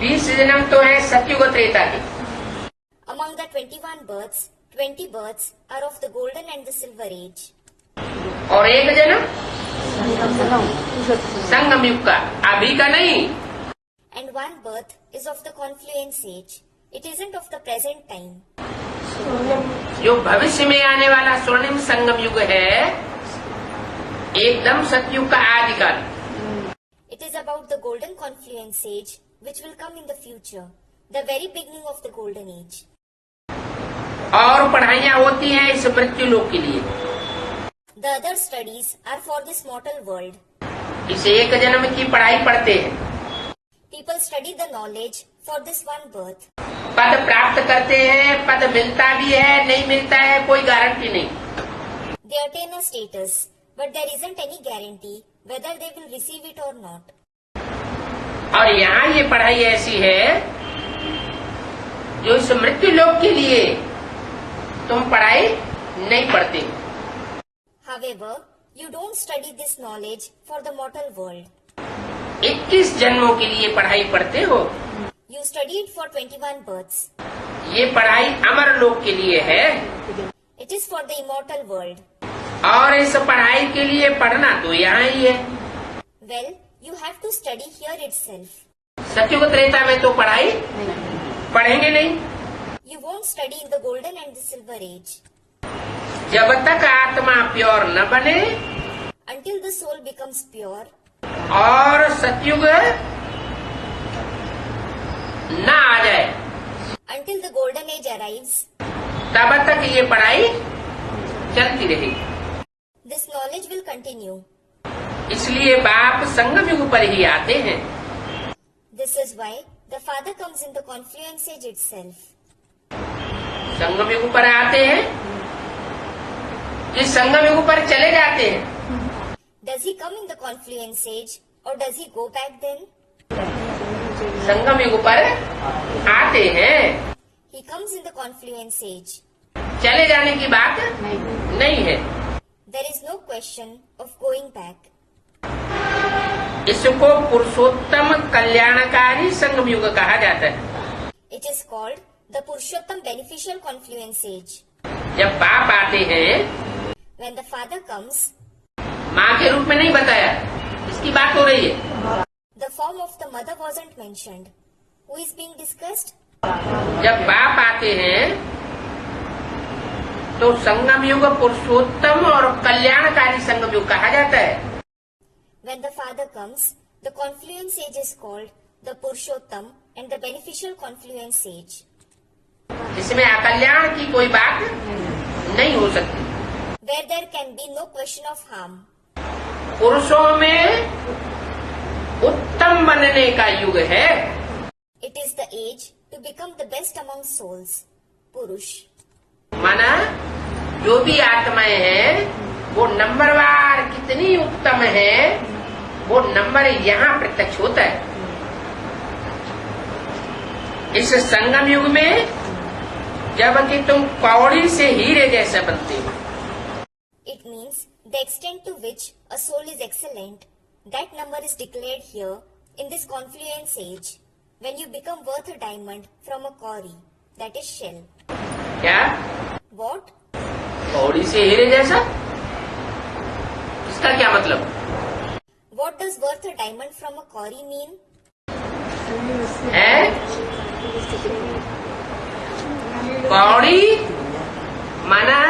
20 जन्म तो है सतयुग त्रेता के। Among the 21 births, 20 births are of the golden and the silver age. और एक जन्म संगम युग का, अभी का नहीं। And one birth is of the confluence age. It isn't of the present time. जो भविष्य में आने वाला स्वर्णिम संगम युग है एकदम सतयुग का आदिकाल। It is about the golden confluence age which will come in the future, the very beginning of the golden age. और पढ़ाइयाँ होती हैं इस मृत्यु लोक के लिए। The other studies are for this mortal world. इस एक जन्म की पढ़ाई पढ़ते हैं, People study the knowledge for this one birth. पद प्राप्त करते हैं, पद मिलता भी है नहीं मिलता है कोई गारंटी नहीं। They attain a status, but there isn't any guarantee whether they will receive it or not. और यहाँ ये पढ़ाई ऐसी है जो इस मृत्यु लोक के लिए तुम पढ़ाई नहीं पढ़ते। However, you don't study this knowledge for the mortal world. 21 जन्मों के लिए पढ़ाई पढ़ते हो। You study it for 21 births. ये पढ़ाई अमर लोक के लिए है It is for the immortal world. और इस पढ़ाई के लिए पढ़ना तो यहाँ ही है। Well, you have to study here itself. सतयुग त्रेता में तो पढ़ाई पढ़ेंगे नहीं। You won't study in the golden and the silver age. जब तक आत्मा प्योर न बने Until the soul becomes pure और सतयुग ना आ जाए, until the golden age arrives, तब तक ये पढ़ाई चलती रहेगी। this knowledge will continue. इसलिए बाप संगम युग पर ही आते हैं। This is why the Father comes in the confluence age itself. संगम युग पर आते हैं कि संगम युग पर चले जाते हैं? Does he come in the confluence age or does he go back then? संगम युग पर आते हैं, He comes in the confluence age. चले जाने की बात नहीं है। There is no question of going back. इसको पुरुषोत्तम कल्याणकारी संगम युग कहा जाता है। It is called the Purushottam beneficial confluence age. जब बाप आते हैं, When the Father comes, माँ के रूप में नहीं बताया, इसकी बात हो रही है। the form of the mother wasn't mentioned. Who is being discussed? जब बाप आते हैं तो संगम युग पुरुषोत्तम और कल्याणकारी संगम युग कहा जाता है। When the Father comes, the confluence age is called the Purushottam and the beneficial confluence age. इसमें अकल्याण की कोई बात नहीं हो सकती। Where there can be no question of harm. पुरुषों में उत्तम बनने का युग है। It is the age to become the best among souls. Purush. माना जो भी आत्माएं हैं वो नंबरवार कितनी उत्तम है, वो नंबर यहाँ प्रत्यक्ष होता है। इस संगम युग में जबकि तुम कौड़ी से हीरे जैसे बनते हो। It means the extent to which a soul is excellent. That number is declared here in this confluence age. When you become worth a diamond from a quarry, that is shell. क्या? What? कौड़ी से हीरे जैसा? इसका क्या मतलब? What does worth a diamond from a quarry mean? है? कौड़ी माना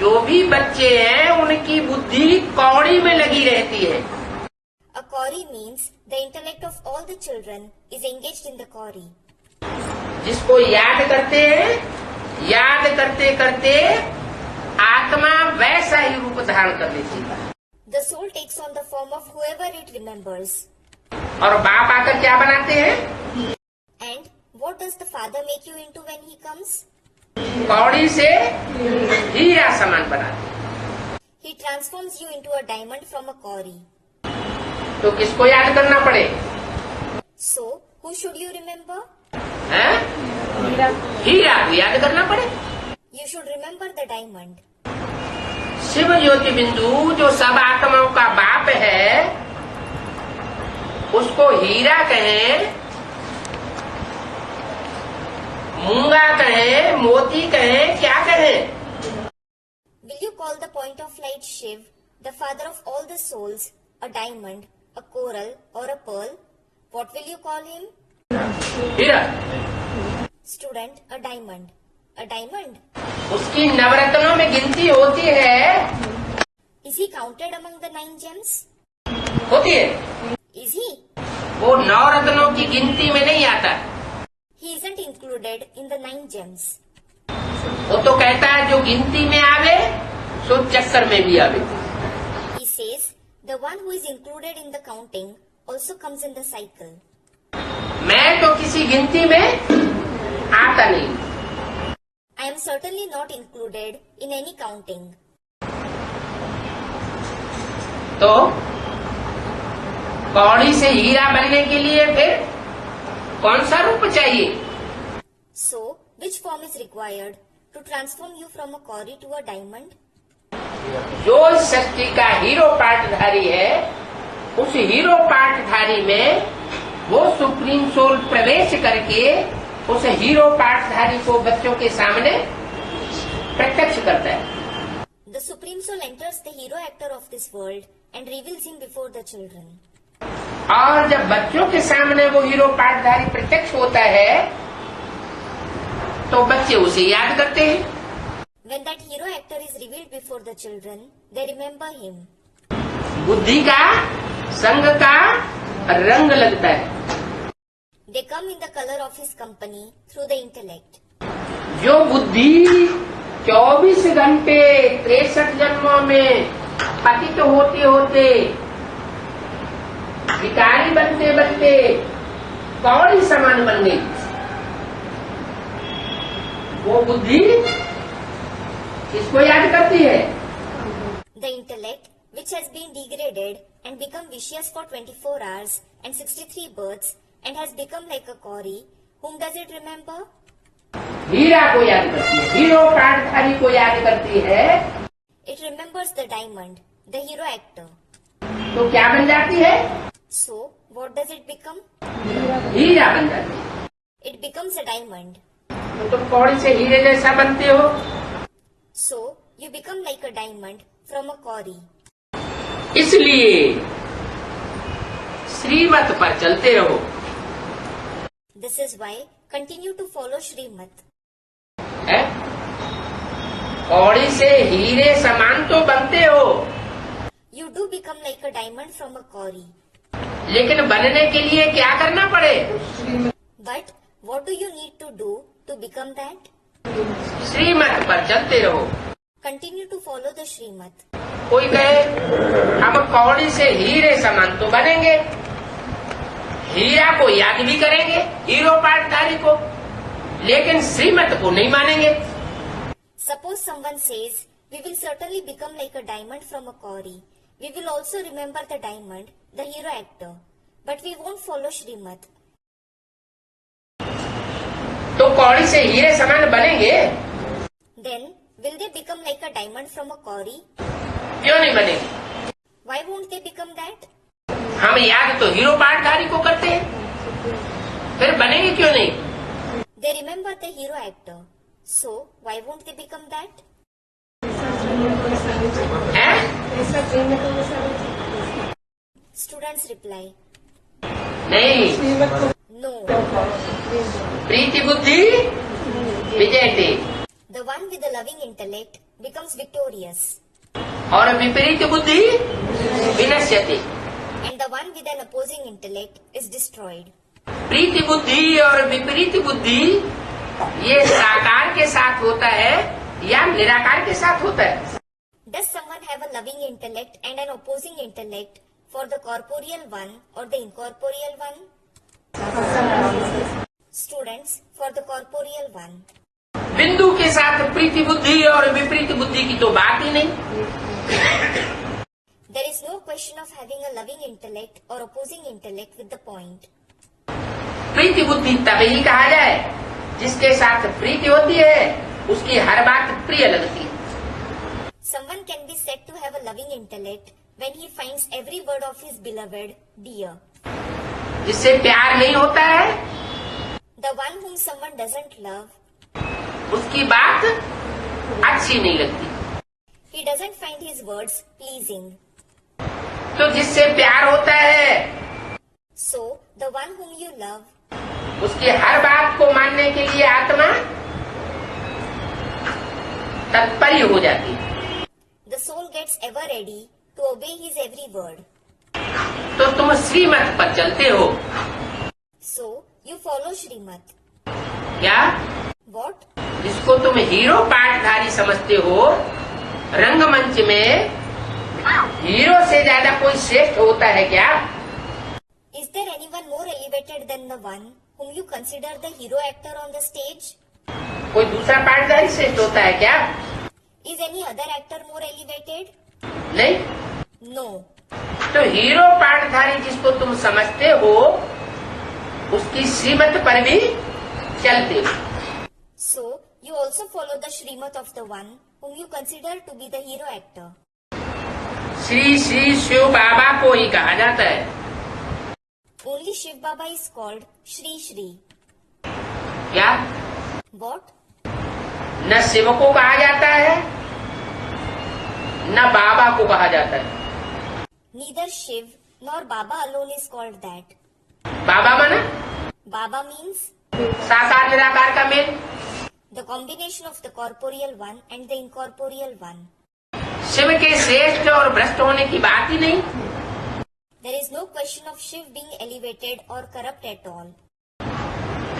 जो भी बच्चे हैं उनकी बुद्धि कौड़ी में लगी रहती है। A quarry means the intellect of all the children is engaged in the quarry. जिसको याद करते हैं, याद करते करते आत्मा वैसा ही रूप धारण कर लेती है। The soul takes on the form of whoever it remembers. और बाप आकर क्या बनाते हैं? And what does the Father make you into when he comes? कौड़ी से हीरा समान बनाते हैं। He transforms you into a diamond from a quarry. तो किसको याद करना पड़े? So, who should you remember? हैं? हीरा को याद करना पड़े। You should remember the diamond. Shiv ज्योति बिंदु जो सब आत्माओं का बाप है, उसको हीरा कहें, मूंगा कहें, मोती कहें, क्या कहें? Will you call the point of light Shiv, the father of all the souls, a diamond, a coral, or a pearl? What will you call him? Heera. Student, a diamond. A diamond? उसकी नवरत्नों में गिनती होती है? Is he counted among the 9 gems? होती है। Is he? वो 9 रत्नों की गिनती में नहीं आता। He isn't included in the 9 gems. वो तो कहता है जो गिनती में आवे सो चक्कर में भी आवे। He says, the one who is included in the counting also comes in the cycle. मैं तो किसी गिनती में आता नहीं। I am certainly not included in any counting. तो कौड़ी से हीरा बनने के लिए फिर कौन सा रूप चाहिए? So, which form is required to transform you from a quarry to a diamond? जो शक्ति का हीरो पाठधारी है, उस हीरो पाठधारी में वो सुप्रीम सोल प्रवेश करके उस हीरो पाठधारी को बच्चों के सामने प्रत्यक्ष करता है। The Supreme Soul enters the hero actor of this world and reveals him before the children. और जब बच्चों के सामने वो हीरो पाठधारी प्रत्यक्ष होता है तो बच्चे उसे याद करते हैं। When that hero actor is revealed before the children, they remember him. बुद्धि का संग का रंग लगता है। They come in the color of his company through the intellect. जो बुद्धि 24 घंटे 63 जन्मों में पतित होते होते भिखारी बनते बनते कौड़ी समान बन गई, वो बुद्धि किसको याद करती है? The intellect, which has been degraded and become vicious for 24 hours and 63 births and has become like a kauri, whom does it remember? हीरा को याद करती है, हीरो पाठधारी को याद करती है। It remembers the diamond, the hero actor. तो क्या बन जाती है? So, what does it become? हीरा बन जाती है। It becomes a diamond. तो तुम कौड़ी से हीरे जैसा बनते हो। So, you become like a diamond from a kauri. इसलिए श्रीमत पर चलते रहो। This is why continue to follow Srimad. है? कौड़ी से हीरे समान तो बनते हो, You do become like a diamond from a kauri. लेकिन बनने के लिए क्या करना पड़े? But what do you need to do to become that? श्रीमत पर चलते रहो। Continue to follow the Srimad. कोई कहे हम कौड़ी से हीरे समान तो बनेंगे, हीरा को याद भी करेंगे, हीरो पाठधारी को, लेकिन श्रीमत को नहीं मानेंगे। Suppose someone says, we will certainly become like a diamond from a kauri. We will also remember the diamond, the hero actor. But we won't follow Srimad. तो कौड़ी से हीरे समान बनेंगे, Then, will they become like a diamond from a kauri? क्यों नहीं बनेंगे? Why won't they become that? हम याद तो हीरो पाठधारी को करते हैं, फिर बनेंगे क्यों नहीं? They remember the hero actor. So, why won't they become that? हैं? Students reply, नहीं, no. प्रीति बुद्धि विजयते The one with the loving intellect becomes victorious. और विपरीत बुद्धि विनश्यते। And the one with an opposing intellect is destroyed. प्रीति बुद्धि और विपरीत बुद्धि ये साकार के साथ होता है या निराकार के साथ होता है? Does someone have a loving intellect and an opposing intellect for the corporeal one or the incorporeal one? Students, for the corporeal one. बिंदु के साथ प्रीति बुद्धि और विपरीत बुद्धि की तो बात ही नहीं। There is no question of having a loving intellect or opposing intellect with the point. प्रीति बुद्धि तभी कहा जाए जिसके साथ प्रीति होती है, उसकी हर बात प्रिय लगती है। Someone can be said to have a loving intellect when he finds every word of his beloved dear. जिससे प्यार नहीं होता है, The one whom someone doesn't love, उसकी बात अच्छी नहीं लगती। he doesn't find his words pleasing. तो जिससे प्यार होता है, So, the one whom you love, उसकी हर बात को मानने के लिए आत्मा तत्परी हो जाती है। the soul gets ever ready to obey his every word. तो तुम श्रीमत पर चलते हो। So, you follow Srimad. क्या? What? जिसको तुम हीरो पाठधारी समझते हो, रंगमंच में हीरो से ज्यादा कोई श्रेष्ठ होता है क्या? Is there anyone more elevated than the one whom you consider the hero actor on the stage? कोई दूसरा पाठधारी श्रेष्ठ होता है क्या? Is any other actor more elevated? नहीं। No. तो हीरो पाठधारी जिसको तुम समझते हो, उसकी श्रीमत पर भी चलते हो। So, you also follow the Srimad of the one whom you consider to be the hero actor. Shri Shri Shiv बाबा को ही कहा जाता है। Only Shiv Baba is called Shri Shri. क्या? What? न शिव को कहा जाता है, न बाबा को कहा जाता है। Neither Shiv nor Baba alone is called that. बाबा माना Baba means साकार निराकार का mail. the combination of the corporeal one and the incorporeal one. Shiv के श्रेष्ठ और भ्रष्ट होने की बात ही नहीं। There is no question of Shiv being elevated or corrupt at all.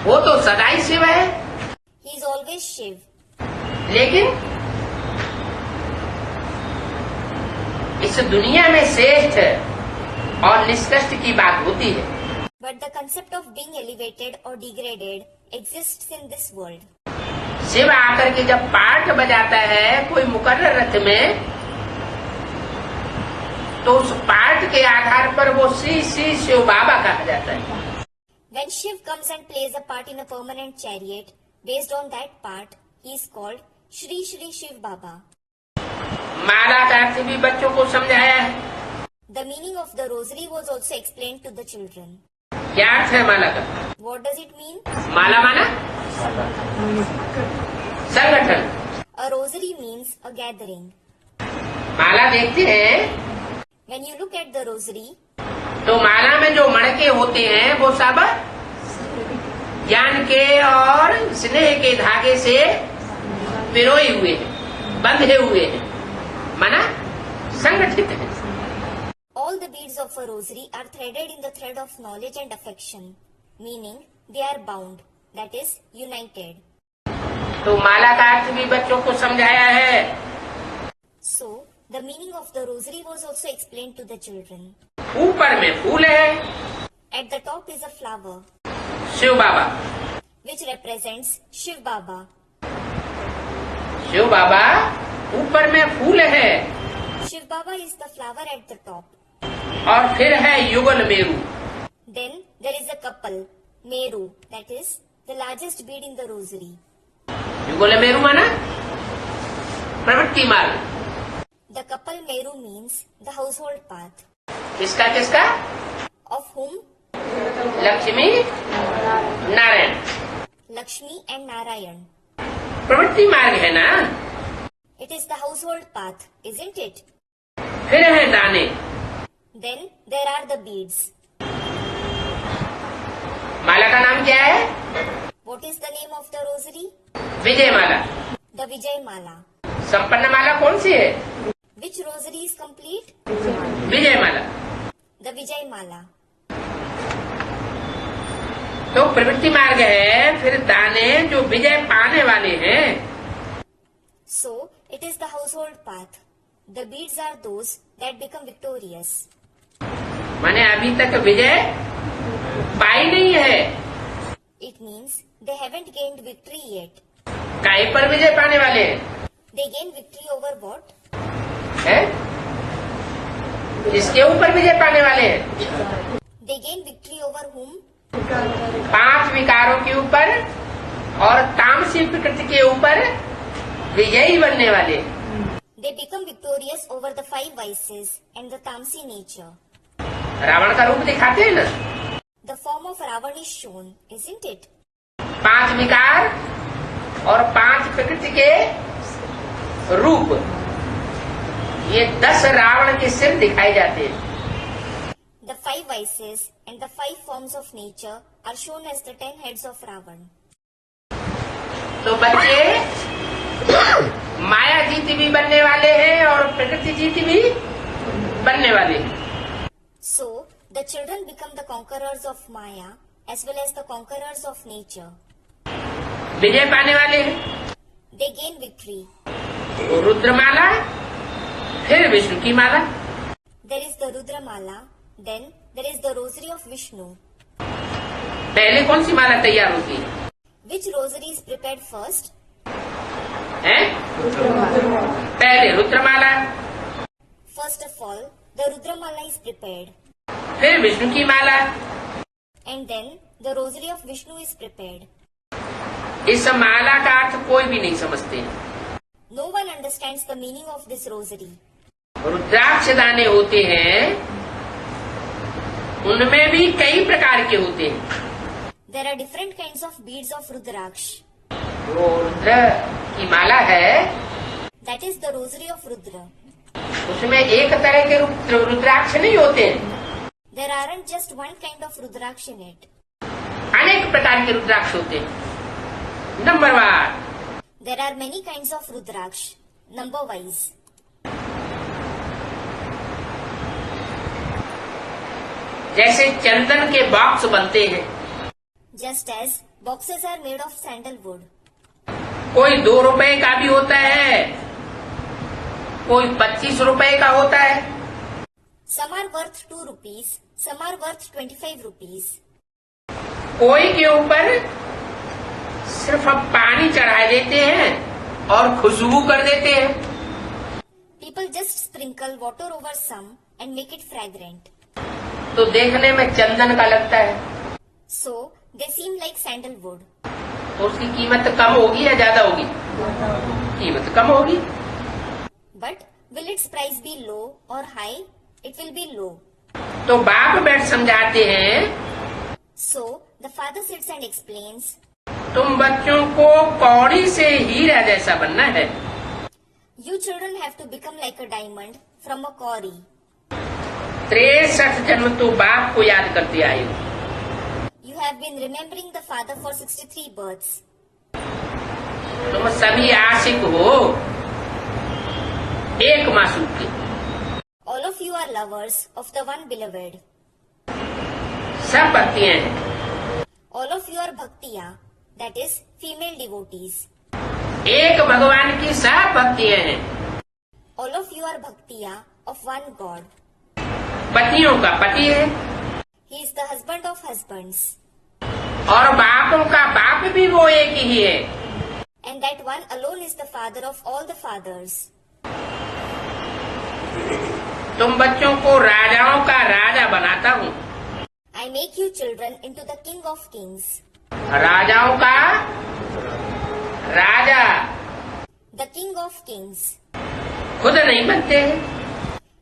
वो तो सदा ही शिव है, He is always Shiv. लेकिन इस दुनिया में श्रेष्ठ और निष्कृष्ट की बात होती है। But the concept of being elevated or degraded exists in this world. Shiv आकर के जब पाठ बजाता है कोई मुकर्रर रथ में, तो उस पाठ के आधार पर वो श्री श्री शिव बाबा कहा जाता है। When Shiv comes and plays a part in a permanent chariot, based on that part, he is called Shri Shri Shiv Baba. माला का अर्थ भी बच्चों को समझाया है। The meaning of the rosary was also explained to the children. क्या अर्थ है माला का? What does it mean? माला माना संगठन। A rosary means a gathering. माला देखते हैं When you look at the rosary, तो माला में जो मणके होते हैं वो सब ज्ञान के और स्नेह के धागे से पिरोए हुए हैं, बंधे हुए हैं, माना संगठित है। all the beads of a rosary are threaded in the thread of knowledge and affection, meaning they are bound, that is, united. तो माला का अर्थ भी बच्चों को समझाया है। So, the meaning of the rosary was also explained to the children. ऊपर में फूल है, At the top is a flower, Shiv Baba. which represents Shiv Baba. Shiv बाबा ऊपर में फूल है, Shiv Baba is the flower at the top. और फिर है युगल Meru. Then there is a couple, Meru, that is the largest bead in the rosary. युगल मेरू माना प्रवृत्ति मार्ग। The couple Meru means the household path, किसका किसका? of whom Lakshmi Narayan. Lakshmi and Narayan. प्रवृत्ति मार्ग है ना। It is the household path, isn't it? फिर है दाने। Then there are the beads. माला का नाम क्या है? What is the name of the rosary? Vijay Mala. The Vijay Mala. संपन्न माला कौन सी है? Which rosary is complete? Vijay Mala. The Vijay Mala. तो प्रवृत्ति मार्ग है, फिर दाने जो विजय पाने वाले हैं। So, it is the household path. The beads are those that become victorious. माने अभी तक विजय पाई नहीं है। It means they haven't gained victory yet. काहे पर विजय पाने वाले हैं? They gain victory over what? है? इसके ऊपर विजय पाने वाले हैं। They gain victory over whom? 5 विकारों के ऊपर और तामसी प्रकृति के ऊपर विजयी बनने वाले। They become victorious over the 5 vices and the Tamsi nature. Ravan का रूप दिखाते हैं ना। The form of Ravan is shown, isn't it? 5 विकार और 5 प्रकृति के रूप, ये 10 रावण के सिर दिखाए जाते हैं। The 5 vices and the 5 forms of nature are shown as the 10 heads of Ravan. तो बच्चे माया जीती भी बनने वाले हैं और प्रकृति जीती भी बनने वाले हैं। So, the children become the conquerors of Maya as well as the conquerors of nature. विजय पाने वाले हैं। They gain victory. रुद्रमाला, फिर विष्णु की माला। There is the Rudra Mala, then there is the Rosary of Vishnu. पहले कौन सी माला तैयार होती है? Which rosary is prepared first? हैं? पहले रुद्रमाला, First of all, the Rudra Mala is prepared, फिर विष्णु की माला। and then the Rosary of Vishnu is prepared. इस माला का अर्थ कोई भी नहीं समझते। No one understands the meaning of this rosary. रुद्राक्ष दाने होते हैं, उनमें भी कई प्रकार के होते हैं। There are different kinds of beads of Rudraksh. वो रुद्र की माला है, That is the Rosary of Rudra. उसमें एक तरह के रुद्राक्ष नहीं होते हैं, There aren't just one kind of Rudraksh in it. अनेक प्रकार के रुद्राक्ष होते हैं। Number war, There are many kinds of Rudraksh, number wise. जैसे चंदन के बॉक्स बनते हैं, Just as Boxes are made of sandalwood. कोई 2 रुपए का भी होता है, कोई 25 रुपए का होता है। Some are worth 2 rupees, some are worth 25 rupees. कोई के ऊपर सिर्फ अब पानी चढ़ा देते हैं और खुशबू कर देते हैं। People just sprinkle water over some and make it fragrant. तो देखने में चंदन का लगता है, So, they seem like sandalwood. तो उसकी कीमत कम होगी या ज्यादा होगी? कीमत कम होगी। But will its price be low or high? It will be low. तो बाप बैठ समझाते हैं, So, the father sits and explains, तुम बच्चों को कौड़ी से हीरा जैसा बनना है। You children have to become like a diamond from a quarry. 63 जन्म तो बाप को याद करते आए हो। You have been remembering the father for 63 births. तुम सभी आशिक हो एक मासूम के। All of you are lovers of the one beloved. सब भक्तियां हैं। All of you are bhaktiya, that is, female devotees. एक भगवान की सब भक्तियां हैं। All of you are bhaktiya of one God. पतियों का पति है He is the husband of husbands. और बापों का बाप भी वो एक ही है। And that one alone is the father of all the fathers. तुम बच्चों को राजाओं का राजा बनाता हूँ। I make you children into the king of kings. राजाओं का राजा The king of kings. खुद नहीं बनते हैं।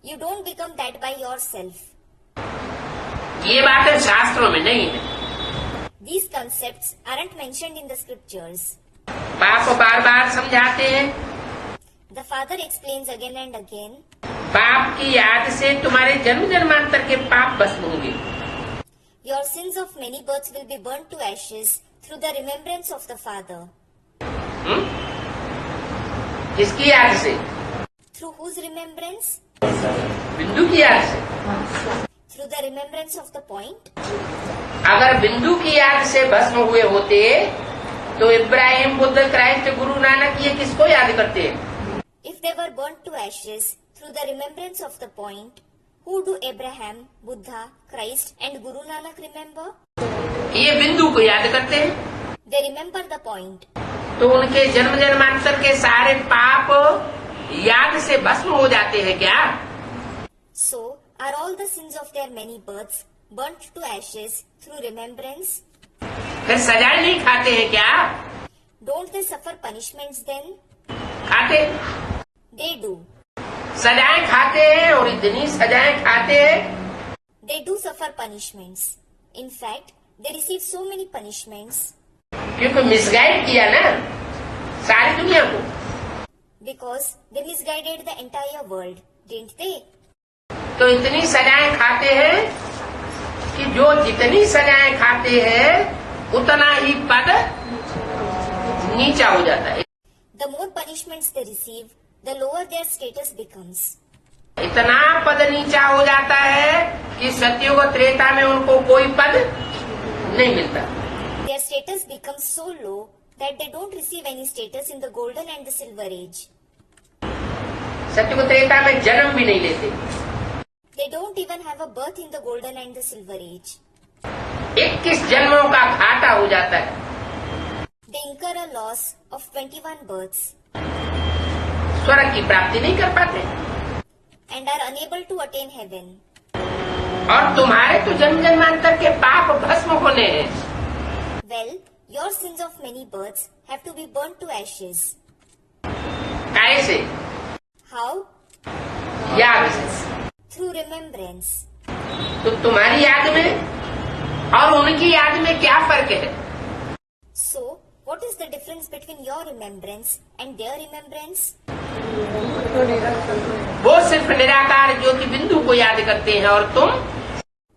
You don't become that by yourself. ये बातें शास्त्रों में नहीं है। These concepts aren't mentioned in the scriptures. बाप बार बार समझाते हैं, The father explains again and again, बाप की याद से तुम्हारे जन्म जन्मांतर के पाप भस्म होंगे। Your sins of many births will be burnt to ashes through the remembrance of the father. किसकी याद से? Through whose remembrance? बिंदु की याद से। Through the remembrance of the point. अगर बिंदु की याद से भस्म हुए होते तो इब्राहिम, बुद्ध, क्राइस्ट, गुरु नानक ये किसको याद करते हैं? If they were burnt to ashes through the remembrance of the point, who do Abraham, Buddha, Christ and Guru Nanak remember? ये बिंदु को याद करते हैं। They remember the point. तो उनके जन्म जन्मांतर के सारे पाप याद से भस्म हो जाते हैं क्या? So, are all the sins of their many births burnt to ashes through remembrance? फिर सजाएं नहीं खाते हैं क्या? Don't they suffer punishments then? खाते। They do. सजाएं खाते हैं और इतनी सजाएं खाते हैं। They do suffer punishments. In fact, they receive so many punishments क्योंकि मिसगाइड किया ना सारी दुनिया को। because they misguided the entire world, didn't they? तो इतनी सजाएं खाते हैं कि जो जितनी सजाएं खाते हैं उतना ही पद नीचा हो जाता है। The more punishments they receive, the lower their status becomes. इतना पद नीचा हो जाता है कि सत्युग त्रेता में उनको कोई पद नहीं मिलता। Their status becomes so low that they don't receive any status in the golden and the silver age. सत्युग त्रेता में जन्म भी नहीं लेते। They don't even have a birth in the golden and the silver age. 21 जन्मों का घाटा हो जाता है। They incur a loss of 21 births स्वर्ग की प्राप्ति नहीं कर पाते। and are unable to attain heaven. और तुम्हारे तो जन्म जन्मांतर के पाप भस्म होने हैं। Well, your sins of many births have to be burnt to ashes. कैसे? How? याद से। Through remembrance. तो तुम्हारी याद में और उनकी याद में क्या फर्क है? So, what is the difference between your remembrance and their remembrance? वो सिर्फ निराकार ज्योति बिंदु को याद करते हैं और तुम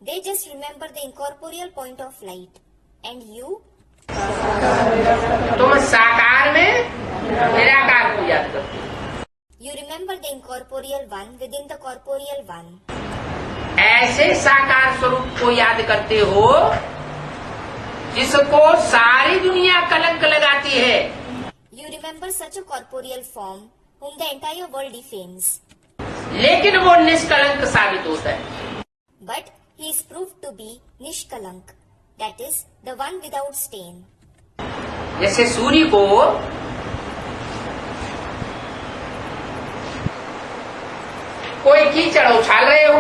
They just remember the incorporeal point of light. And you? तुम साकार में निराकार को याद करते हो। You remember the incorporeal one within the corporeal one. ऐसे साकार स्वरूप को याद करते हो जिसको सारी दुनिया कलंक लगाती है, You remember such a corporeal form whom the entire world defames. लेकिन वो निष्कलंक साबित होता है। But he is proved to be Nishkalank, that is, the one without stain. जैसे सूर्य को कोई कीचड़ उछाल रहे हो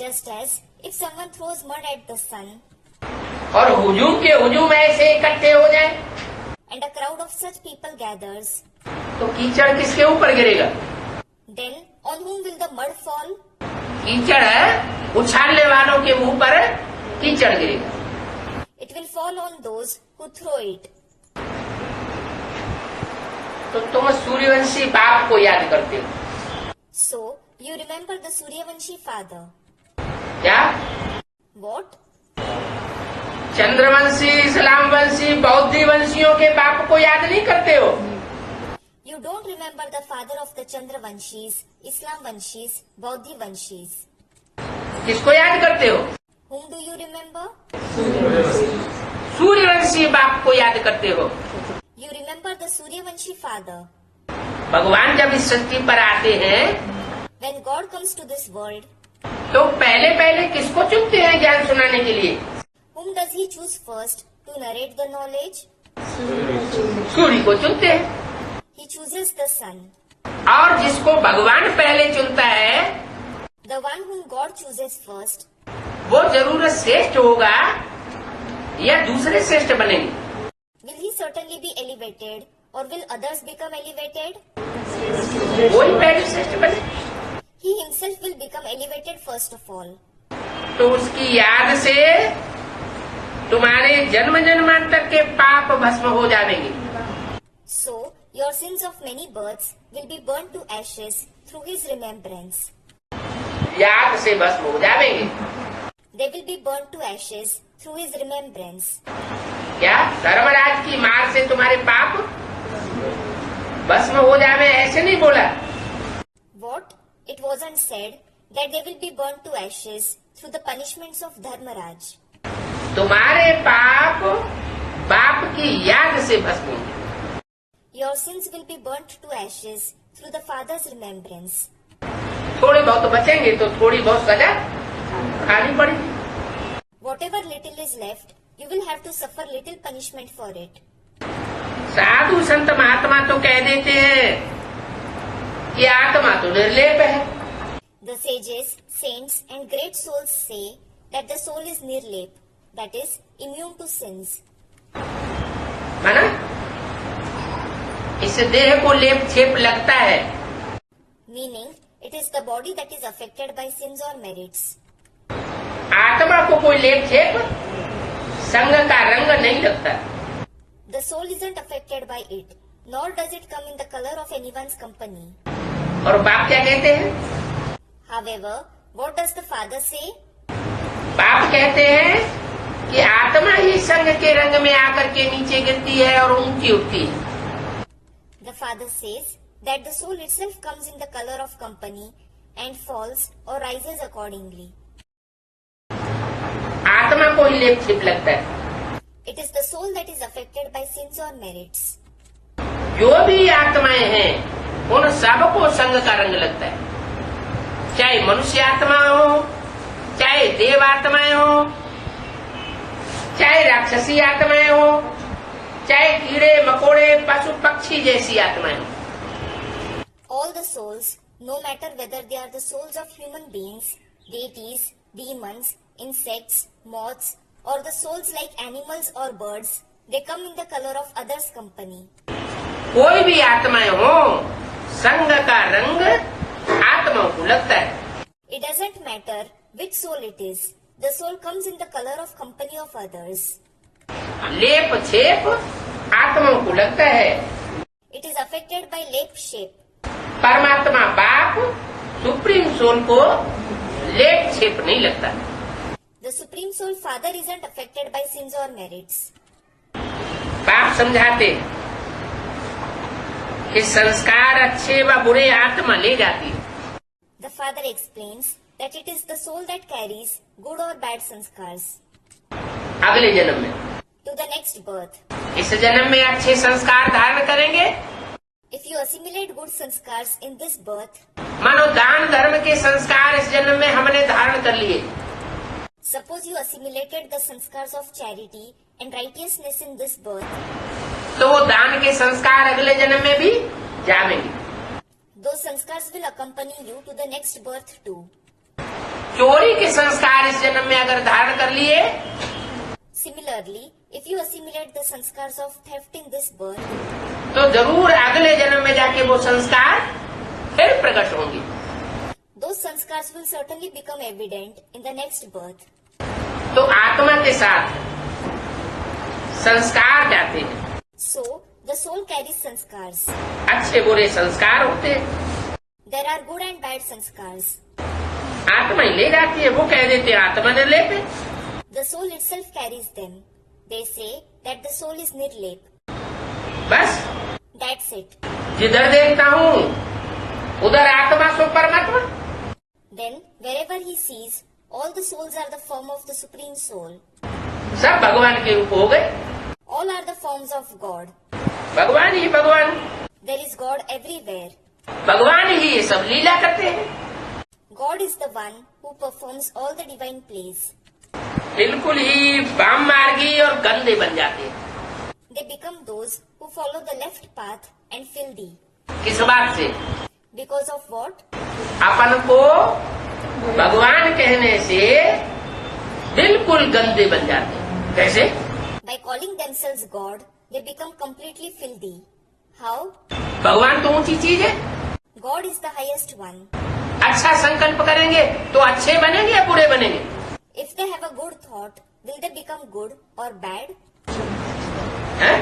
Just as if someone throws mud at the sun और हुजूम के हुजूम ऐसे इकट्ठे हो जाए, and a crowd of such people gathers, तो कीचड़ किसके ऊपर गिरेगा? then on whom will the mud fall? कीचड़ उछालने वालों के मुंह पर कीचड़ गिरेगा। It will fall on those who throw it. तो तुम सूर्यवंशी बाप को याद करते हो So, you remember the Suryavanshi father. क्या? What? चंद्रवंशी, इस्लाम वंशी, बौद्धी वंशियों के बाप को याद नहीं करते हो? You don't remember the father of the Chandravanshis, Islamvanshis, Baudhivanshis. किसको याद करते हो? Whom do you remember? Suryavanshi बाप को याद करते हो। You remember the Suryavanshi father. भगवान जब इस सृष्टि पर आते हैं When God comes to this world, तो पहले पहले किसको चुनते हैं ज्ञान सुनाने के लिए? whom does he choose first to narrate the knowledge? सूर्य को चुनते हैं। He chooses the sun. और जिसको भगवान पहले चुनता है The one whom God chooses first, वो जरूर श्रेष्ठ होगा या दूसरे श्रेष्ठ बनेंगे? will he certainly be elevated or will others become elevated? वही पहले श्रेष्ठ बने। He himself will become elevated first of all. तो उसकी याद से तुम्हारे जन्म जन्मांतर के पाप भस्म हो जाएंगे। So, your sins of many births will be burnt to ashes through his remembrance. याद से भस्म हो जाएंगे। They will be burnt to ashes through his remembrance. क्या धर्मराज की मार से तुम्हारे पाप भस्म हो जावे, ऐसे नहीं बोला। What? It wasn't said that they will be burnt to ashes through the punishments of Dharmaraj. तुम्हारे पाप बाप की याद से भस्म होंगे। Your sins will be burnt to ashes through the Father's remembrance. थोड़े बहुत बचेंगे तो थोड़ी बहुत सजा खानी पड़ेगी। Whatever little is left, you will have to suffer little punishment for it. साधु संत महात्मा तो कह देते हैं कि आत्मा तो निर्लेप है। The sages, saints and great souls say that the soul is nirlep, that is, immune to sins. माना इस देह को लेप छेप लगता है, Meaning, it is the body that is affected by sins or merits. आत्मा को कोई लेप छेप संग का रंग नहीं लगता। The soul isn't affected by it, nor does it come in the color of anyone's company. और बाप क्या कहते हैं? However, what does the Father say? बाप कहते हैं कि आत्मा ही संग के रंग में आकर के नीचे गिरती है और ऊंची उठती है। The Father says that the soul itself comes in the color of company and falls or rises accordingly. आत्मा को ही लेप छिप लगता है। It is the soul that is affected by sins or merits. जो भी आत्माएं हैं उन सबको संग का रंग लगता है, चाहे मनुष्य आत्मा हो, चाहे देव आत्माएं हो, चाहे राक्षसी आत्माएं हो, चाहे कीड़े मकोड़े पशु पक्षी जैसी आत्माएं हो। All the souls, no matter whether they are the souls of human beings, deities, demons, insects, moths, or the souls like animals or birds, they come in the color of others' company. कोई भी आत्माएं हो, संग का रंग आत्माओं को लगता है। It doesn't matter which soul it is, the soul comes in the color of company of others. लेप छेप आत्माओं को लगता है। It is affected by lap shape. परमात्मा बाप सुप्रीम सोल को लेप छेप नहीं लगता। The Supreme Soul Father isn't affected by sins or merits. बाप समझाते कि संस्कार अच्छे व बुरे आत्मा ले जाती है। The Father explains that it is the soul that carries good or bad sanskars. अगले जन्म में, to the next birth. इस जन्म में अच्छे संस्कार धारण करेंगे। If you assimilate good sanskars in this birth, मानो दान धर्म के संस्कार इस जन्म में हमने धारण कर लिए, suppose you assimilated the sanskars of charity and righteousness in this birth, तो वो दान के संस्कार अगले जन्म में भी जाएंगे। those sanskars will accompany you to the next birth too. चोरी के संस्कार इस जन्म में अगर धारण कर लिए, Similarly, if you assimilate the sanskars of theft in this birth, तो जरूर अगले जन्म में जाके वो संस्कार फिर प्रकट होंगे। those sanskars will certainly become evident in the next birth. तो आत्मा के साथ संस्कार जाते हैं, So, the soul carries sanskars. अच्छे बुरे संस्कार होते हैं, There are good and bad sanskars. आत्मा ही ले जाती है। वो कह देते हैं आत्मा ने लेते, The soul itself carries them. They say that the soul is nirlep. बस That's it. जिधर देखता हूँ उधर आत्मा सो परमात्मा। Then, wherever he sees, all the souls are the form of the Supreme Soul. सब भगवान के रूप हो गए, All are the forms of God. भगवान ही भगवान, There is God everywhere. भगवान ही ये सब लीला करते हैं। God is the one who performs all the divine plays. बिल्कुल ही वाम मार्गी और गंदे बन जाते हैं। They become those who follow the left path and filthy. किस बात से? Because of what? अपन को भगवान कहने से बिल्कुल गंदे बन जाते हैं। कैसे? By calling themselves God, they become completely filthy. How? भगवान तो ऊंची चीज है। God is the highest one. अच्छा संकल्प करेंगे तो अच्छे बनेंगे या बुरे बनेंगे? If they have a good thought, will they become good or bad? हैं?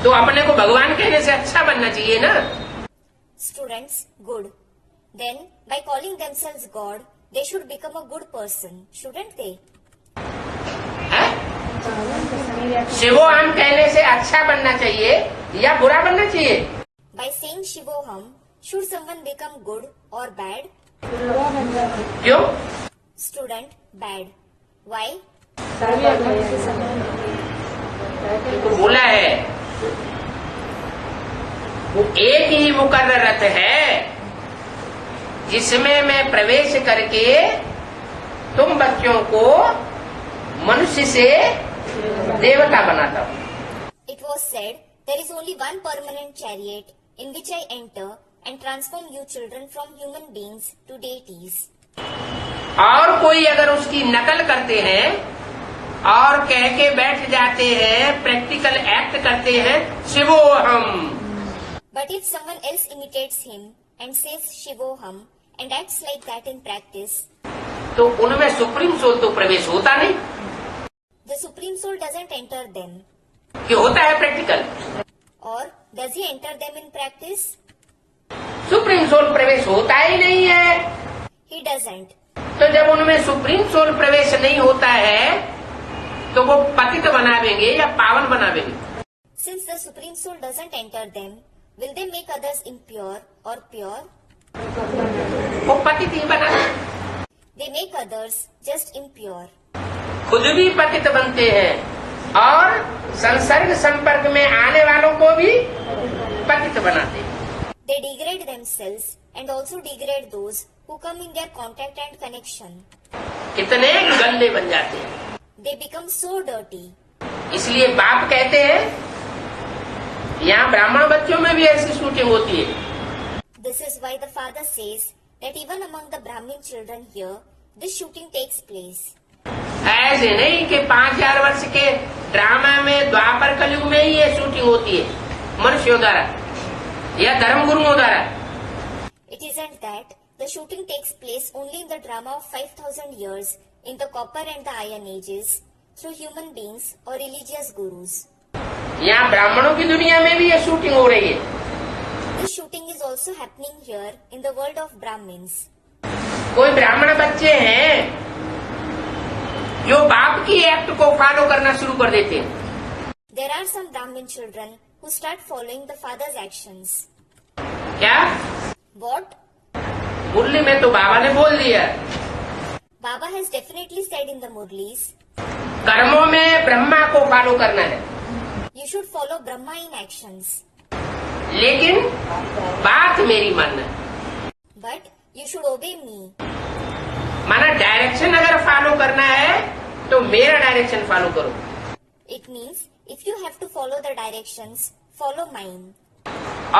तो अपने को भगवान कहने से अच्छा बनना चाहिए ना। Students, good. Then, by calling themselves God, they should become a good person, shouldn't they? हैं? शिवोहम कहने से अच्छा बनना चाहिए या बुरा बनना चाहिए? By saying Shivoham, should someone become good or bad? क्यों? Student, bad. Why? तो बोला है वो एक ही मुकर्ररत है जिसमें मैं प्रवेश करके तुम बच्चों को मनुष्य से देवता बनाता हूँ। It was said, there is only one permanent chariot in which I enter and transform you children from human beings to deities. और कोई अगर उसकी नकल करते हैं और कह के बैठ जाते हैं, प्रैक्टिकल एक्ट करते हैं शिवोहम, But if someone else imitates him and says Shivoham and acts like that in practice, तो उनमें सुप्रीम सोल तो प्रवेश होता नहीं। the Supreme Soul doesn't enter them. कि होता है practical, Or does he enter them in practice? Supreme soul प्रवेश होता ही नहीं है। He doesn't. तो जब उनमें सुप्रीम सोल प्रवेश नहीं होता है तो वो पतित बनावेंगे या पावन बनावेंगे? Since the Supreme Soul doesn't enter them, will they make others impure or pure? वो पतित ही बना, They make others just impure. खुद भी पतित बनते हैं और संसर्ग संपर्क में आने वालों को भी पतित बनाते हैं। They degrade themselves and also degrade those who come in their contact and connection. कितने गंदे बन जाते हैं। They become so dirty. इसलिए बाप कहते हैं यहाँ ब्राह्मण बच्चों में भी ऐसी शूटिंग होती है। This is why the father says that even among the Brahmin children here, this shooting takes place. ऐसे नहीं कि 5000 वर्ष के ड्रामा में द्वापर कलयुग में ही ये शूटिंग होती है मनुष्यों द्वारा या धर्म गुरुओं द्वारा। It isn't that. The shooting takes place only in the drama of 5000 years in the copper and the iron ages through human beings or religious gurus. यहाँ ब्राह्मणों की दुनिया में भी ये शूटिंग हो रही है। This shooting is also happening here in the world of Brahmins. कोई ब्राह्मण बच्चे हैं जो बाप की एक्ट को फॉलो करना शुरू कर देते हैं। There are some Brahmin children who start following the father's actions. क्या? What? मुरली में तो बाबा ने बोल दिया। Baba has definitely said in the Murlis कर्मों में ब्रह्मा को फॉलो करना है, You should follow Brahma in actions. लेकिन बात मेरी मानना, But you should obey me. माना डायरेक्शन अगर फॉलो करना है तो मेरा डायरेक्शन फॉलो करो, It means if you have to follow the directions, follow mine.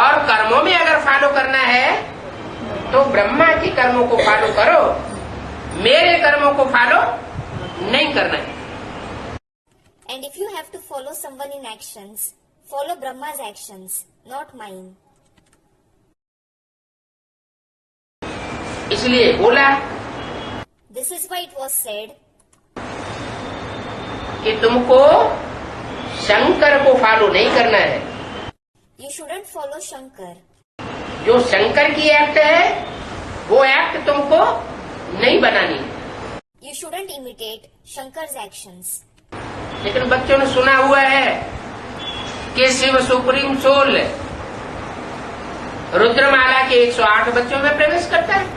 और कर्मों में अगर फॉलो करना है तो ब्रह्मा के कर्मों को फॉलो करो, मेरे कर्मों को फॉलो नहीं करना है। And if you have to follow someone in actions, follow Brahma's actions, not mine. इसलिए बोला This is why it was said कि तुमको शंकर को फॉलो नहीं करना है, you shouldn't follow Shankar. जो शंकर की एक्ट है वो एक्ट तुमको नहीं बनानी। You shouldn't imitate Shankar's actions. लेकिन बच्चों ने सुना हुआ है कि शिव सुप्रीम सोल रुद्रमाला के 108 बच्चों में प्रवेश करता है।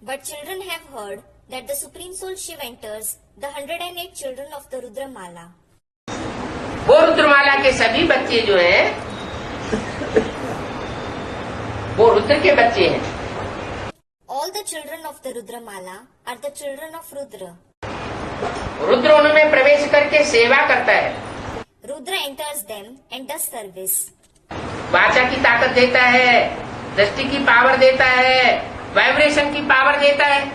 But children have heard that the Supreme Soul Shiv enters the 108 children of the Rudramala. वो रुद्रमाला के सभी बच्चे जो हैं वो रुद्र के बच्चे हैं। All the children of the Rudramala are the children of Rudra. Rudra उनमें प्रवेश करके सेवा करता है, Rudra enters them and does service. वाचा की ताकत देता है, दृष्टि की पावर देता है, वाइब्रेशन की पावर देता है,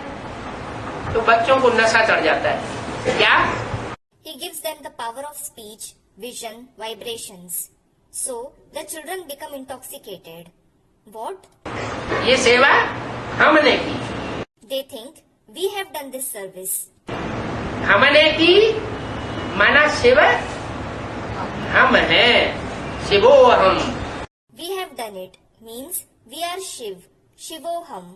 तो बच्चों को नशा चढ़ जाता है। क्या? He gives them the power of speech, vision, vibrations. So the children become intoxicated. What? ये सेवा हमने की, They think we have done this service. हमने की माना शिव हम हैं, शिवो हम। We have done it means we are Shiv, Shivoham.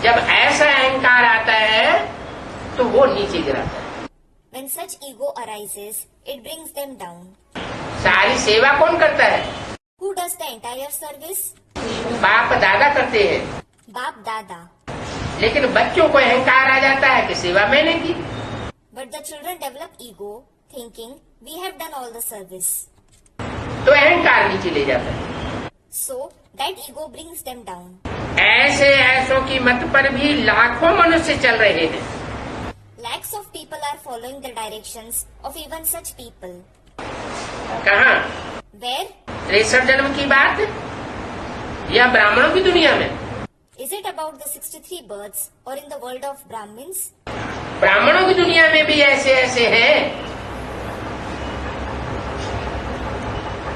जब ऐसा अहंकार आता है तो वो नीचे गिराता है। When such ego arises, it brings them down. सारी सेवा कौन करता है? Who does the entire service? बाप दादा करते हैं, Bap Dada. लेकिन बच्चों को अहंकार आ जाता है कि सेवा मैंने की। But the children develop ego, thinking we have done all the service. तो अहंकार नीचे ले जाता है। So that ego brings them down. ऐसे ऐसों की मत पर भी लाखों मनुष्य चल रहे हैं। Lakhs of people are following the directions of even such people. कहाँ? Where? त्रेसठ जन्म की बात या ब्राह्मणों की दुनिया में? Is it about the 63 births or in the world of Brahmins? ब्राह्मणों की दुनिया में भी ऐसे ऐसे हैं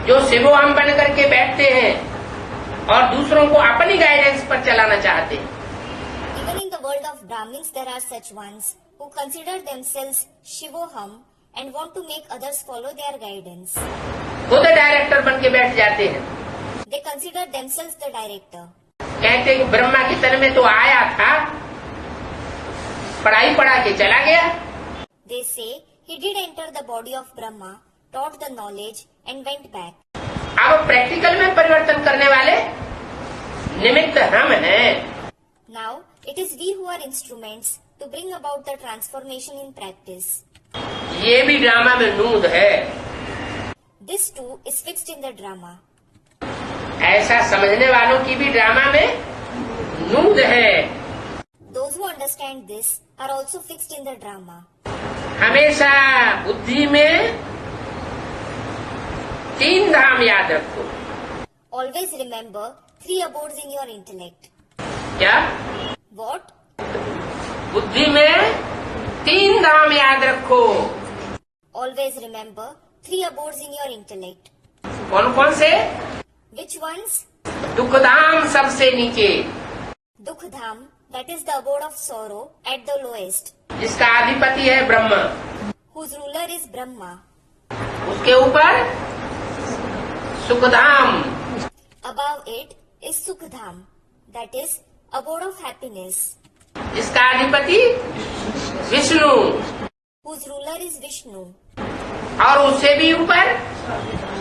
जो शिवो हम बन करके बैठते हैं और दूसरों को अपनी गाइडेंस पर चलाना चाहते हैं। Even in the world of Brahmins, there are such ones who consider themselves Shivoham and want to make others follow their guidance. खुद डायरेक्टर बन के बैठ जाते हैं, They consider themselves the director. कहते हैं कि ब्रह्मा के तन में तो आया था, पढ़ाई पढ़ा के चला गया। They say he did enter the body of Brahma, taught the knowledge and went back. अब प्रैक्टिकल में परिवर्तन करने वाले निमित्त हम हैं। Now it is we who are instruments to bring about the transformation in practice. ये भी ड्रामा में नूद है। This too is fixed in the drama. ऐसा समझने वालों की भी ड्रामा में नूद है। Those who understand this are also fixed in the drama. हमेशा बुद्धि में 3 धाम याद रखो। Always remember 3 abodes in your intellect. क्या? What? बुद्धि में 3 धाम याद रखो। Always remember 3 abodes in your intellect. कौन कौन से? Which ones? दुख धाम सबसे नीचे, Dukh Dham, that is the abode of sorrow at the lowest, जिसका अधिपति है Brahma. whose ruler is Brahma. उसके ऊपर Sukhdham, Above it is Sukh Dham, that is abode of happiness, जिसका अधिपति Vishnu, whose ruler is Vishnu. और उससे भी ऊपर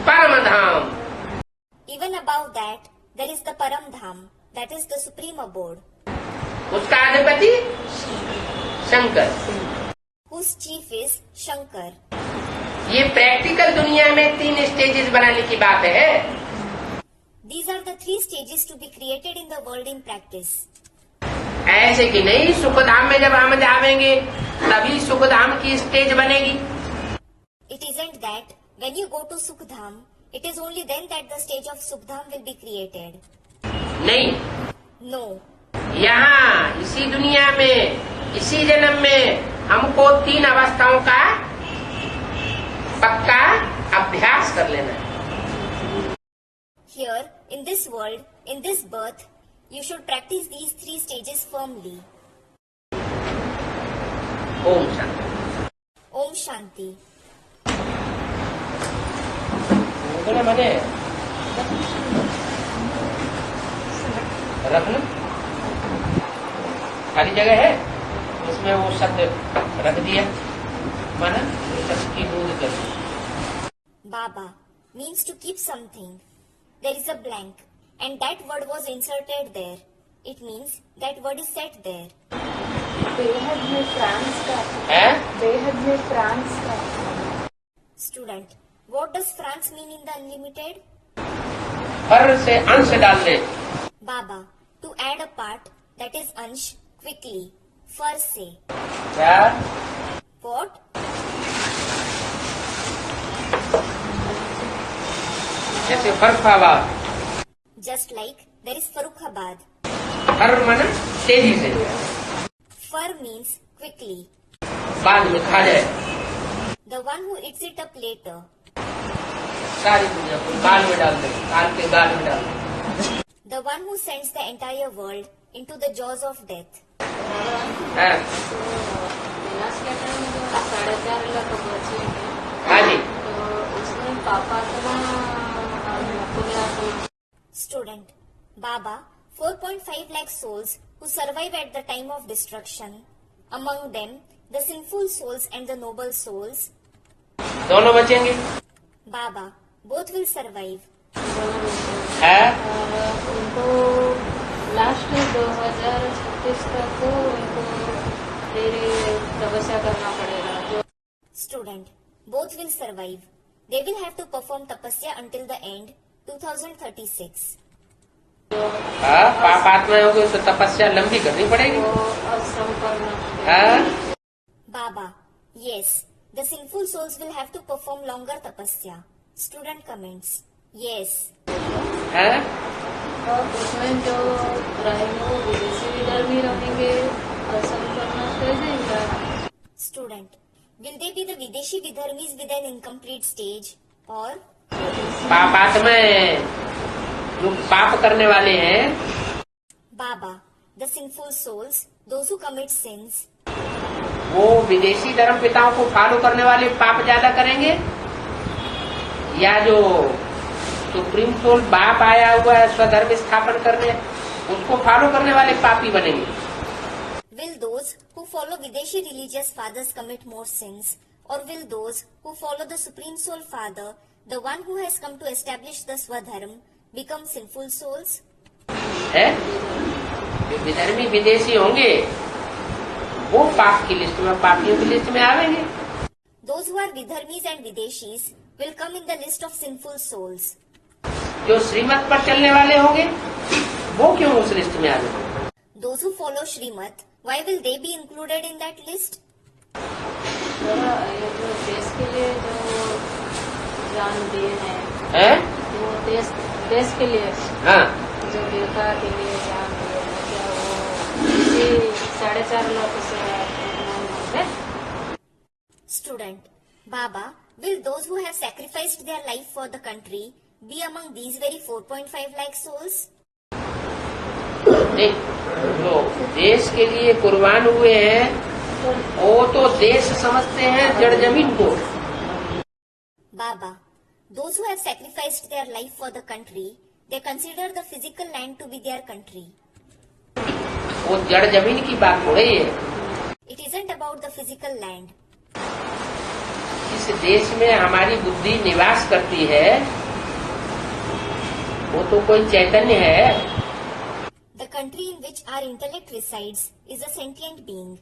परम धाम, Even above that, there is the Param Dham, that is the supreme abode, उसका अधिपति Shankar. whose chief is Shankar. ये प्रैक्टिकल दुनिया में 3 स्टेजेस बनाने की बात है। These are the 3 stages to be created in the world in practice. ऐसे कि नहीं सुखधाम में जब हम जावेंगे तभी सुखधाम की स्टेज बनेगी। It isn't that when you go to Sukhdam, it is only then that the stage of Sukhdam will be created. नहीं, No. यहाँ इसी दुनिया में इसी जन्म में हमको 3 अवस्थाओं का पक्का अभ्यास कर लेना है। Here, in this world, in this birth, you should practice these 3 stages firmly. Om Shanti. Om Shanti. मजे रख लो, खाली जगह है उसमें वो शब्द रख दिया, माना शब्द की बूंद कर। Baba means to keep something. There is a blank and that word was inserted there. It means that word is set there. बेहद में फ्रांस का है बेहद में फ्रांस का Student, what does France mean in the unlimited? फर से अंश डाल दे। Baba, to add a part that is ansh quickly. Far se. क्या What? जैसे Farrukhabad, Just like there is Farrukhabad. फर माना तेजी से, Far means quickly. बाद में खा जाए The one who eats it up later. सारी दुनिया को गाल में डाल दे, गाल के गाल में डाल दे। The one who sends the entire world into the jaws of death. है क्लास के टाइम में 4.5 लाख बच्चे हैं हाँ जी। तो उसमें पापा तो Student, Baba, 4.5 lakh souls who survive at the time of destruction. Among them, the sinful souls and the noble souls. दोनों बचेंगे। Baba, both will survive. है उनको लास्ट 2036 तक उनको तेरे तपस्या करना पड़ेगा जो Student, both will survive. They will have to perform tapasya until the end, 2036. हाँ, पाप आत्मा होगी तो तपस्या लंबी करनी पड़ेगी। वो आश्रम करना हाँ Baba, yes, the sinful souls will have to perform longer tapasya. Student comments. Yes. है और उसमें जो रहेंगे वो विदेशी विधर्मी रहेंगे आश्रम करना छोड़ देंगे। Student, will they be the Videshi Vidharmis with an incomplete stage or पाप आत्माएं जो पाप करने वाले हैं Baba, the sinful souls, those who commit sins, वो विदेशी धर्म पिताओं को फॉलो करने वाले पाप ज्यादा करेंगे या जो सुप्रीम सोल बाप आया हुआ है स्वधर्म स्थापन करने उसको फॉलो करने वाले पापी बनेंगे। will those who follow Videshi religious fathers commit more sins or will those who follow the Supreme Soul Father, the one who has come to establish the Swadharm, become sinful souls? है जो विधर्मी विदेशी होंगे वो पाप की list में पापियों की लिस्ट में आवेंगे। Those who are Vidharmis and Videshis will come in the list of sinful souls. जो श्रीमत पर चलने वाले होंगे वो क्यों उस लिस्ट में आवेंगे? Those who follow Srimad, why will they be included in that list? जरा ये जो देश के लिए जो जान दिए हैं हैं? वो देश के लिए हाँ जो वीरता के लिए जान दिए हैं क्या वो इसी 4.5 लाख से नहीं होंगे? Student, Baba, will those who have sacrificed their life for the country be among these very 4.5 lakh souls? नहीं, जो देश के लिए कुर्बान हुए हैं वो तो देश समझते हैं जड़ जमीन को। Baba, those who have sacrificed their life for the country, they consider the physical land to be their country. वो जड़ जमीन की बात हो रही है। It isn't about the physical land. इस देश में हमारी बुद्धि निवास करती है वो तो कोई चैतन्य है। The country in which our intellect resides is a sentient being.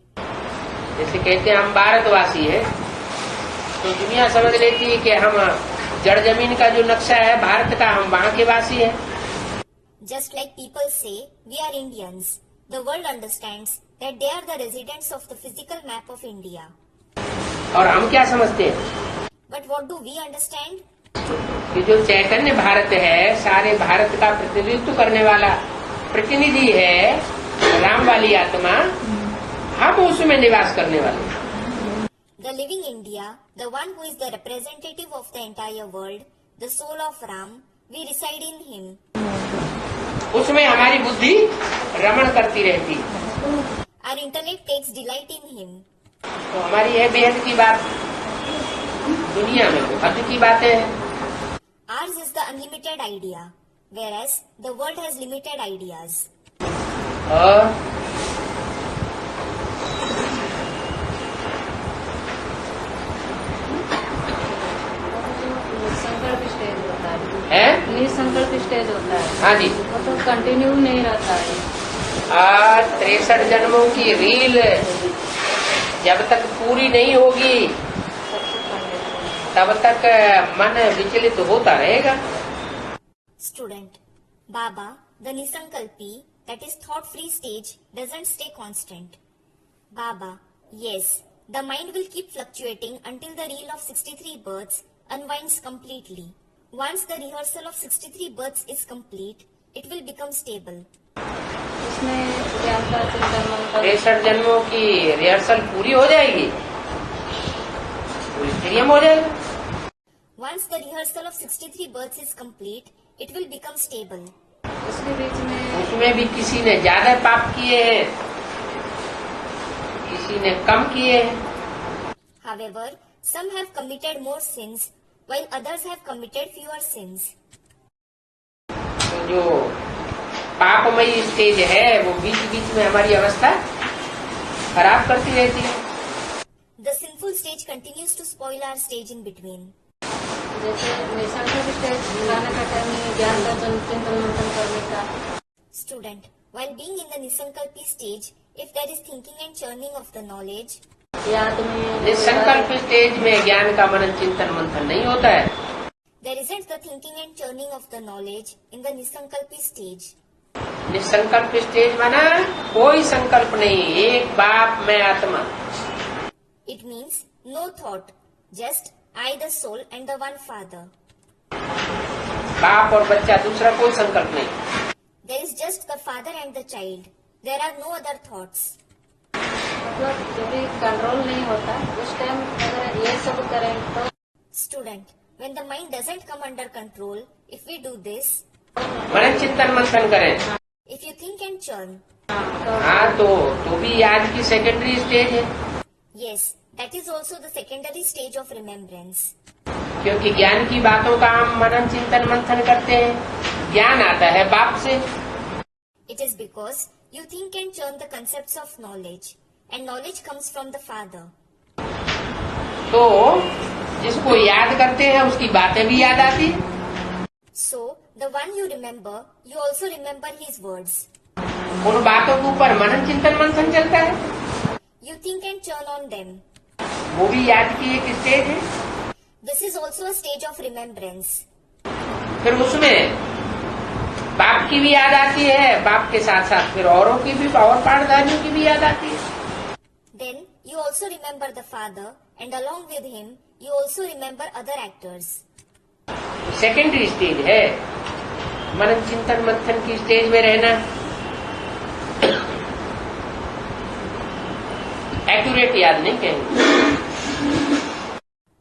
जैसे कहते हैं हम भारतवासी है, तो दुनिया समझ लेती है कि हम जड़ जमीन का जो नक्शा है भारत का, हम वहाँ के वासी है। Just like people say, we are Indians. The world understands that they are the residents of the physical map of India. और हम क्या समझते हैं But what do we understand? कि जो चैतन्य भारत है, सारे भारत का प्रतिनिधित्व करने वाला प्रतिनिधि है, राम वाली आत्मा, हम उसमें निवास करने वाले। The living India, the one who is the representative of the entire world, the soul of Ram, we reside in him. उसमें हमारी बुद्धि रमण करती रहती है। Our intellect takes delight in him. तो हमारी है बेहद की बात, दुनिया में वो हद की बातें हैं। Ours is the unlimited idea, whereas the world has limited ideas. और निसंकल्प स्टेज होता है, निसंकल्प स्टेज होता है, हाँ जी, वो तो कंटिन्यू नहीं रहता है। 63 जन्मों की रील जब तक पूरी नहीं होगी तब तक मन विचलित होता रहेगा। Student, Baba, the Nisankalpi, that is thought-free stage, doesn't stay constant. Baba, yes, the mind will keep fluctuating until the reel of 63 births unwinds completely. Once the rehearsal of 63 births is complete, it will become stable. इसमें ज्ञान का चिंतन मंथन 63 जन्मों की rehearsal पूरी हो जाएगी, पूरी क्रियम हो जाएगा। Once the rehearsal of 63 births is complete, it will become stable. उसके बीच में उसमें भी किसी ने ज्यादा पाप किए हैं, किसी ने कम किए हैं। However, some have committed more sins, while others have committed fewer sins. तो जो पापमयी स्टेज है वो बीच बीच में हमारी अवस्था खराब करती रहती है। The sinful stage continues to spoil our stage in between. जैसे निसंकल्प स्टेज गाने का टाइम में ज्ञान का चिंतन मंथन करने का। Student, while being in the Nisankalpi stage, if there is thinking and churning of the knowledge, याद में निसंकल्प स्टेज में ज्ञान का मनन चिंतन मंथन नहीं होता है। there isn't the thinking and churning of the knowledge in the Nisankalpi stage. निसंकल्प स्टेज माना कोई संकल्प नहीं, एक बाप मैं आत्मा। It means no thought, just I the soul and the one father. बाप और बच्चा, दूसरा कोई संकल्प नहीं। There is just the father and the child. There are no other thoughts. मतलब जब भी कंट्रोल नहीं होता उस टाइम अगर ये सब करें तो Student, when the mind doesn't come under control, if we do this, मनन चिंतन मंथन करें, if you think and churn, हाँ तो भी आज की सेकेंडरी स्टेज है, yes, that is also the secondary stage of remembrance. क्योंकि ज्ञान की बातों का हम मनन चिंतन मंथन करते हैं। ज्ञान आता है बाप से, It is because you think and churn the concepts of knowledge, and knowledge comes from the father. तो जिसको याद करते हैं उसकी बातें भी याद आती है। So, the one you remember, you also remember his words. उन बातों के ऊपर मनन चिंतन मंथन चलता है, You think and churn on them. वो भी याद की एक स्टेज है। This is also a stage of remembrance. फिर उसमें बाप की भी याद आती है, बाप के साथ साथ फिर औरों की भी, और पाठधारियों की भी याद आती है। Then, you also remember the father, and along with him, you also remember other actors. Secondary stage है, मनन चिंतन मंथन की स्टेज में रहना। एक्यूरेट याद नहीं कहेंगे।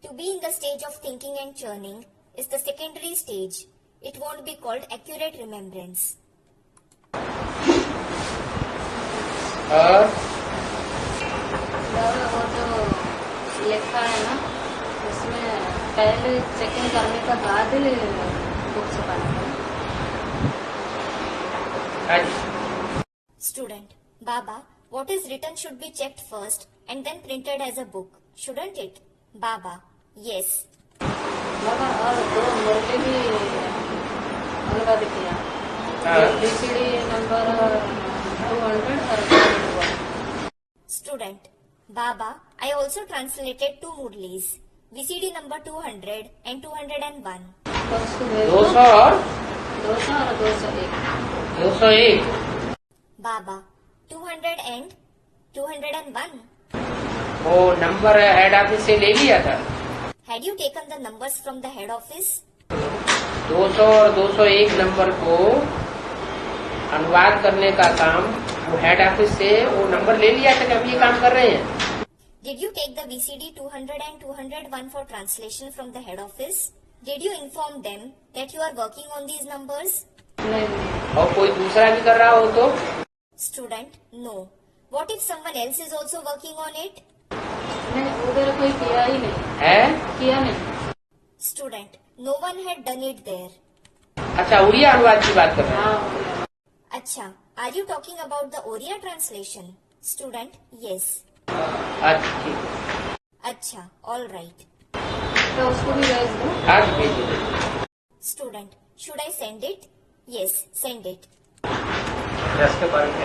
To be in the stage of thinking and churning is the secondary stage. It won't be called accurate remembrance. और वो जो लिखा है ना उसमें पहले चेकिंग करने के बाद ही बुक छपाना है। हाँ जी, Student, Baba, what is written should be checked first and then printed as a book, shouldn't it? Baba, yes. बाबा और दो मुरली भी अनुवाद किया, हाँ। BCD नंबर 200 और 201। Student, Baba, I also translated two Murlis, VCD number 200 and 201. तो उसको भेज 200 और 200 और 201। 201। Baba, 200 and 201. वो नंबर हेड ऑफिस से ले लिया था। Had you taken the numbers from the head office? 200 और 201 नंबर को अनुवाद करने का काम वो हेड ऑफिस से वो नंबर ले लिया था कि हम ये काम कर रहे हैं। Did you take the VCD 200 and 201 for translation from the head office? Did you inform them that you are working on these numbers? नहीं, और कोई दूसरा भी कर रहा हो तो? Student, no. What if someone else is also working on it? नहीं, उधर कोई किया ही नहीं, है? किया नहीं। Student, no one had done it there. अच्छा, उड़िया अनुवाद की बात कर रहे हैं। हाँ, Acha, are you talking about the Oriya translation? Student, yes. अच्छा, ठीक। Acha, all right. तो उसको भी भेज दो। आज भेजिए। Student, should I send it? Yes, send it. Interest के बारे में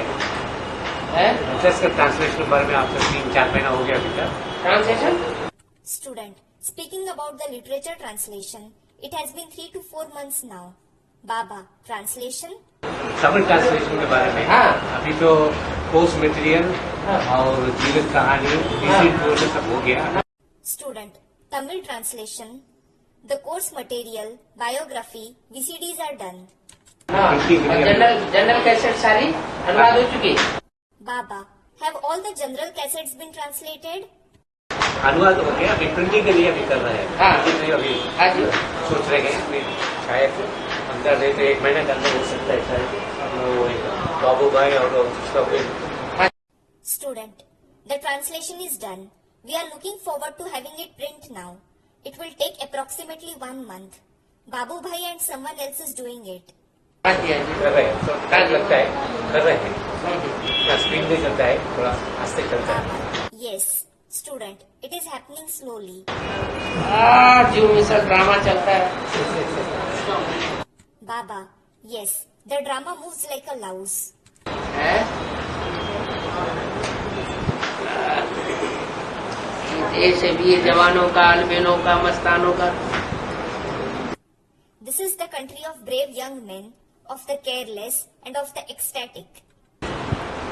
है? इंटरेस्ट के ट्रांसलेशन के बारे में आपका 3-4 महीना हो गया अभी तक। Translation? Student, speaking about the literature translation, it has been 3 to 4 months now. Baba, translation? Tamil translation के बारे में हाँ। अभी तो पोस्ट मटेरियल हाँ। और जीवित कहानी रिसीव कोर्स सब हो गया। Student, Tamil translation. The course material, biography, VCDs are done. हाँ, और जनरल कैसेट सारी अनुवाद हो चुकी। Baba, have all the general cassettes been translated? अनुवाद हो गया, अभी प्रिंटिंग के लिए अभी कर रहे हैं। हाँ। प्रिंटिंग अभी हाँ जी। सोच रहे हैं अभी शायद अंदर नहीं तो 1 महीने के अंदर हो सकता है शायद। वो बाबू भाई और उसका फिर Student, the translation is done. We are looking forward to having it print now. It will take approximately 1 month. Babu Bhai and someone else is doing it. हाँ जी, हाँ जी। कर रहे हैं, तो टाइम लगता है, कर रहे हैं। स्पीड नहीं चलता है, थोड़ा आस्ते चलता है। Yes, student, it is happening slowly. जीव मिसल ड्रामा चलता है। Baba, yes, the drama moves like a louse. है? देश वीर जवानों का, अलबेनों का, मस्तानों का। This is the country of brave young men, of the careless and of the ecstatic.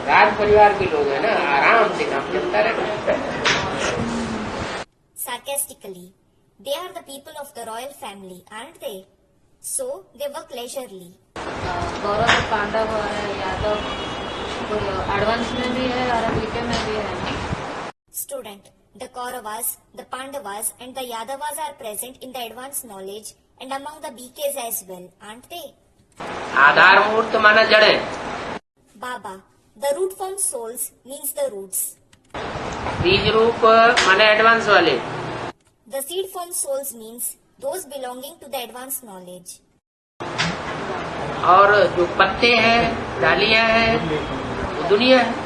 राज परिवार के लोग हैं ना, आराम से काम चलता रहता है। Sarcastically, they are the people of the royal family, aren't they? So, they work leisurely. गौरव पांडव है, यादव एडवांस में भी है और अमेरिका में भी है ना। Student, the Kauravas, the Pandavas and the Yadavas are present in the advanced knowledge and among the BKs as well, aren't they? आधार मूर्त माना जड़े। Baba, the root form souls means the roots. बीज रूप माने एडवांस वाले। The seed form souls means those belonging to the advanced knowledge. और जो पत्ते हैं, डालियां हैं, वो दुनिया है।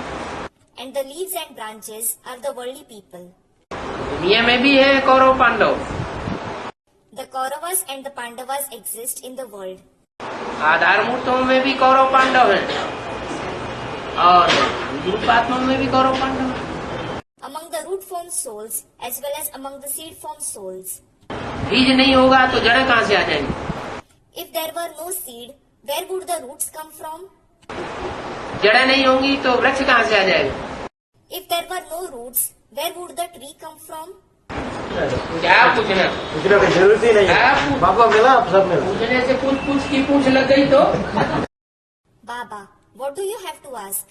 And the leaves and branches are the worldly people. दुनिया में भी है Kaurava Pandav. The Kauravas and the Pandavas exist in the world. आधार मूर्तों में भी कौरव पांडव हैं और रूपात्मा में भी कौरव पांडव हैं। Among the root form souls as well as among the seed form souls. बीज नहीं होगा तो जड़ें कहाँ से आ जाएंगी? If there were no seed, where would the roots come from? जड़ें नहीं होंगी तो वृक्ष कहाँ से आ जाएगा? If there were no roots, where would the tree come from? क्या पूछना? पूछने की जरूरत ही नहीं हाँ, है। बाबा मिला आप सब मिला। पूछने से पूछ की पूछ लग गई तो? Baba, what do you have to ask?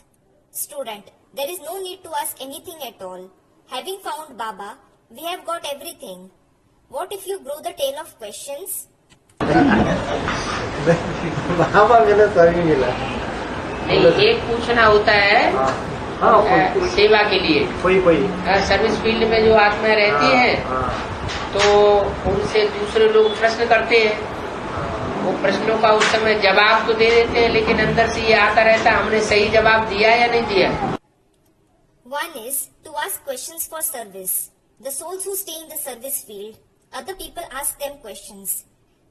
Student, there is no need to ask anything at all. Having found Baba, we have got everything. What if you grow the tail of questions? बाबा मिला सभी मिला। नहीं, एक पूछना होता है हाँ, कोई सेवा के लिए। कोई सर्विस फील्ड में जो आत्मा रहती है तो उनसे दूसरे लोग प्रश्न करते हैं। वो प्रश्नों का उस समय जवाब तो दे देते हैं, लेकिन अंदर से ये आता रहता है हमने सही जवाब दिया या नहीं दिया। One is to ask questions for service. The souls who stay in the service field, other people ask them questions.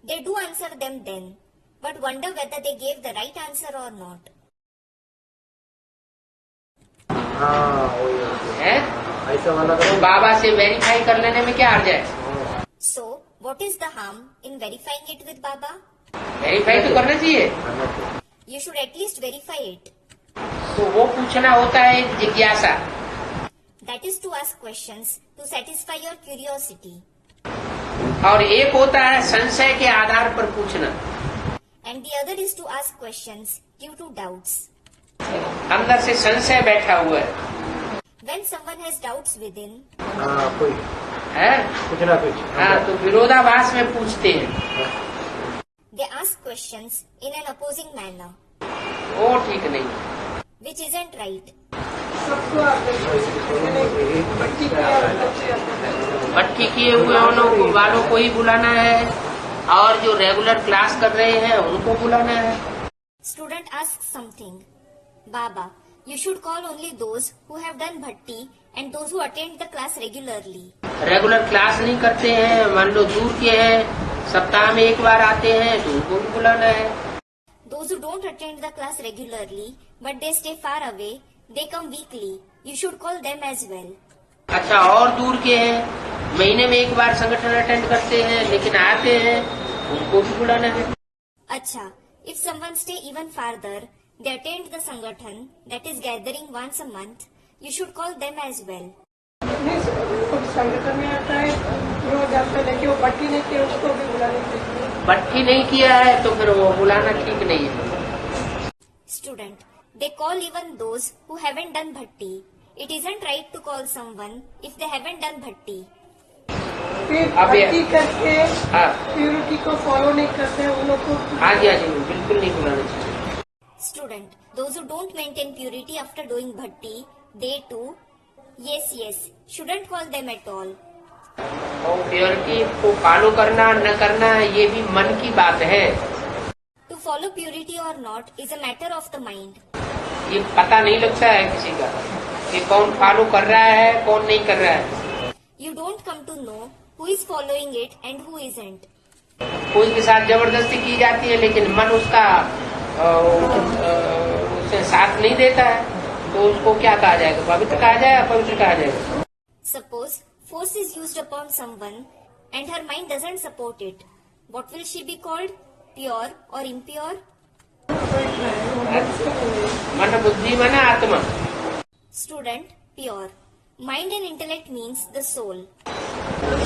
They do answer them then, but wonder whether they gave the right answer or not. हाँ वही है ऐसा वाला तो करो। बाबा से verify कर लेने में क्या हर्ज है? So, what is the harm in verifying it with Baba? Verify तो करना चाहिए। करना चाहिए। You should at least verify it. तो वो पूछना होता है जिज्ञासा, That is to ask questions to satisfy your curiosity. और एक होता है संशय के आधार पर पूछना। And the other is to ask questions due to doubts. अंदर से संशय बैठा हुआ है, When someone has doubts within, हाँ कोई है? कुछ ना कुछ। हाँ, तो विरोधाभास में पूछते हैं, they ask questions in an opposing manner, वो ठीक नहीं। which isn't right. भट्टी किए हुए वालों को ही बुलाना है, और जो रेगुलर क्लास कर रहे हैं उनको बुलाना है। Student asks something. Baba, you should call only those who have done bhatti and those who attend the class regularly. Regular class नहीं करते हैं, मान लो दूर के हैं, सप्ताह में एक बार आते हैं, तो उनको भी बुलाना है। Those who don't attend the class regularly but they stay far away, they come weekly. You should call them as well. अच्छा, और दूर के हैं, महीने में एक बार संगठन अटेंड करते हैं लेकिन आते हैं, उनको भी बुलाना है। Acha, if someone stay even farther, they attend the sangathan that is gathering once a month, you should call them as well. संगठन में आता है रोज आता है, लेकिन वो भट्टी नहीं किया उसको भी बुलाने चाहिए। भट्टी नहीं किया है तो फिर वो बुलाना ठीक नहीं है। Student, they call even those who haven't done bhatti. It isn't right to call someone if they haven't done bhatti. फिर अब ये- भट्टी करके हाँ प्योरिटी को फॉलो नहीं करते हैं उन लोग को। हाँ जी, बिल्कुल नहीं बुलाना चाहिए। Student, those who don't maintain purity after doing bhatti, they too, yes, shouldn't call them at all. और प्योरिटी को फॉलो करना न करना ये भी मन की बात है, To follow purity or not is a matter of the mind. ये पता नहीं लगता है किसी का कि कौन फॉलो कर रहा है कौन नहीं कर रहा है। You don't come to know who is following it and who isn't. कोई के साथ जबरदस्ती की जाती है लेकिन मन उसका उसे साथ नहीं देता है, तो उसको क्या कहा जाएगा, पवित्र कहा जाए अपवित्र कहा जाएगा। Suppose force is used upon someone and her mind doesn't support it. What will she be called? Pure or impure? मन बुद्धि मन आत्मा। Student, pure. Mind and intellect means the soul.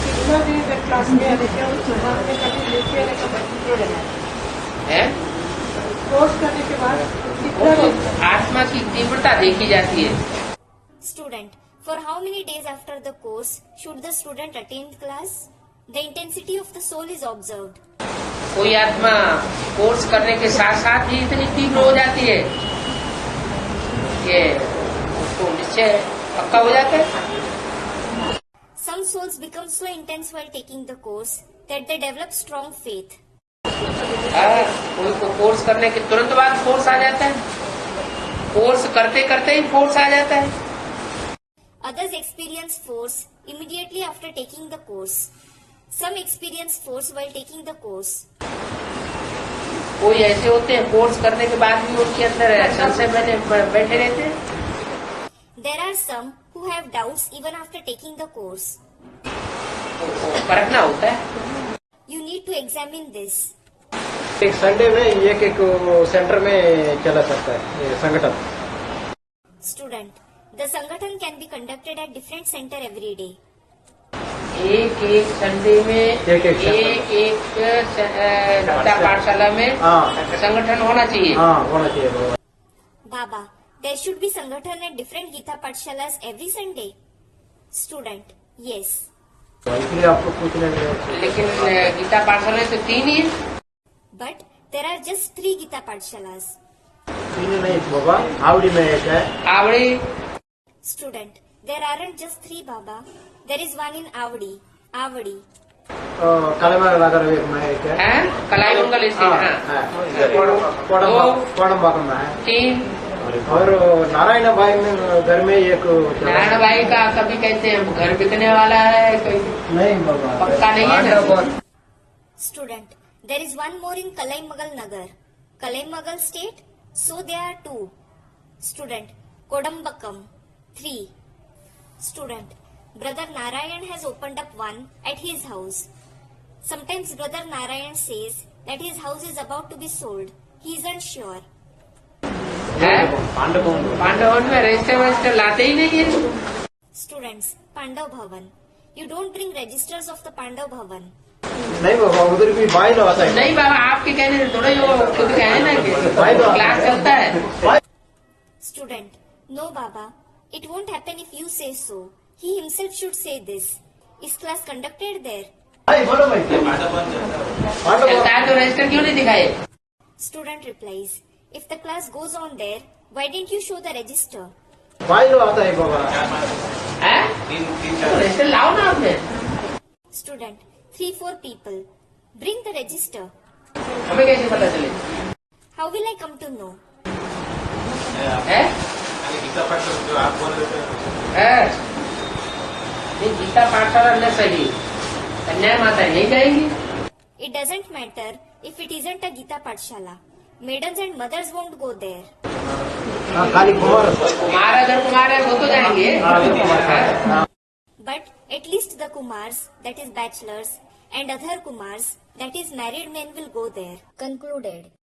कितना भी क्लास में लेके हमने कभी लेके आने का भट्टी है कोर्स करने के बाद कितना वो भी तो आत्मा की तीव्रता देखी जाती है। Student, for how many days after the course should the student attend class? The intensity of the soul is observed. कोई आत्मा कोर्स करने के साथ साथ ही इतनी तीव्र हो जाती है कि उसको निश्चय पक्का हो जाता है। Some souls become so intense while taking the course that they develop strong faith. कोई को कोर्स करने के तुरंत बाद फोर्स आ जाता है, कोर्स करते करते ही फोर्स आ जाता है। Others experience force immediately after taking the course. Some experience force while taking the course. कोई ऐसे होते हैं कोर्स करने के बाद भी उनके अंदर संशय बैठे रहते हैं। There are some who have doubts even after taking the course. तो परखना होता है। You need to examine this. एक संडे में एक सेंटर में चला सकता है ये संगठन। Student, the Sangathan can be conducted at different center every day. एक एक संडे में एक गीता पाठशाला में हाँ संगठन होना चाहिए। हाँ होना चाहिए बाबा। Baba, there should be Sangathan at different Gita Pathshalas every Sunday. Student, yes. इसलिए आपको पूछने में लेकिन गीता पाठशाला तो 3 ही है। But there are just 3 Gita Pathshalas. तीन नहीं बाबा, आवड़ी में एक है। आवड़ी Student, there aren't just 3 Baba. There is one in Avadi. Avadi. कलमर नगर में एक है। है, कलाई मंगल स्थित है। कोडम्बाकम में है। 3 और नारायण भाई में घर में एक नारायण भाई का कभी कहते हैं घर बिकने वाला है, कोई नहीं बाबा पक्का नहीं है ना। Student, there is one more in Kalaimagal Nagar. Kalaimagal state? So there are 2. Student, Kodambakam. 3. Student, Brother Narayan has opened up one at his house. Sometimes Brother Narayan says that his house is about to be sold. He isn't sure. है पांडव पांडवन में register वजिस्टर लाते ही नहीं है। Students, Pandav Bhavan. You don't bring registers of the Pandav Bhavan. नहीं बाबा, उधर भी by लो आता है। नहीं बाबा, आपके कहने से थोड़ा ही वो खुद कहे ना कि क्लास चलता है। Student, no Baba. It won't happen if you say so. He himself should say this. Is class conducted there? भाई बोलो भाई। चलता है तो रजिस्टर क्यों नहीं दिखाए? Student replies, if the class goes on there, why didn't you show the register? बाई लो आता है बाबा। हैं? रजिस्टर लाओ ना आपने। Student, 3-4 people. Bring the register. हमें कैसे पता चले? How will I come to know? है? है? नहीं, गीता पाठशाला न सही, कन्या माता नहीं जाएंगी। It doesn't matter if it isn't a Gita Pathshala. Maidens and mothers won't go there. हाँ, खाली कुमार। कुमार अगर कुमार है वो तो जाएंगे। हाँ। But at least the Kumars, that is bachelors, and other Kumars, that is married men will go there. Concluded.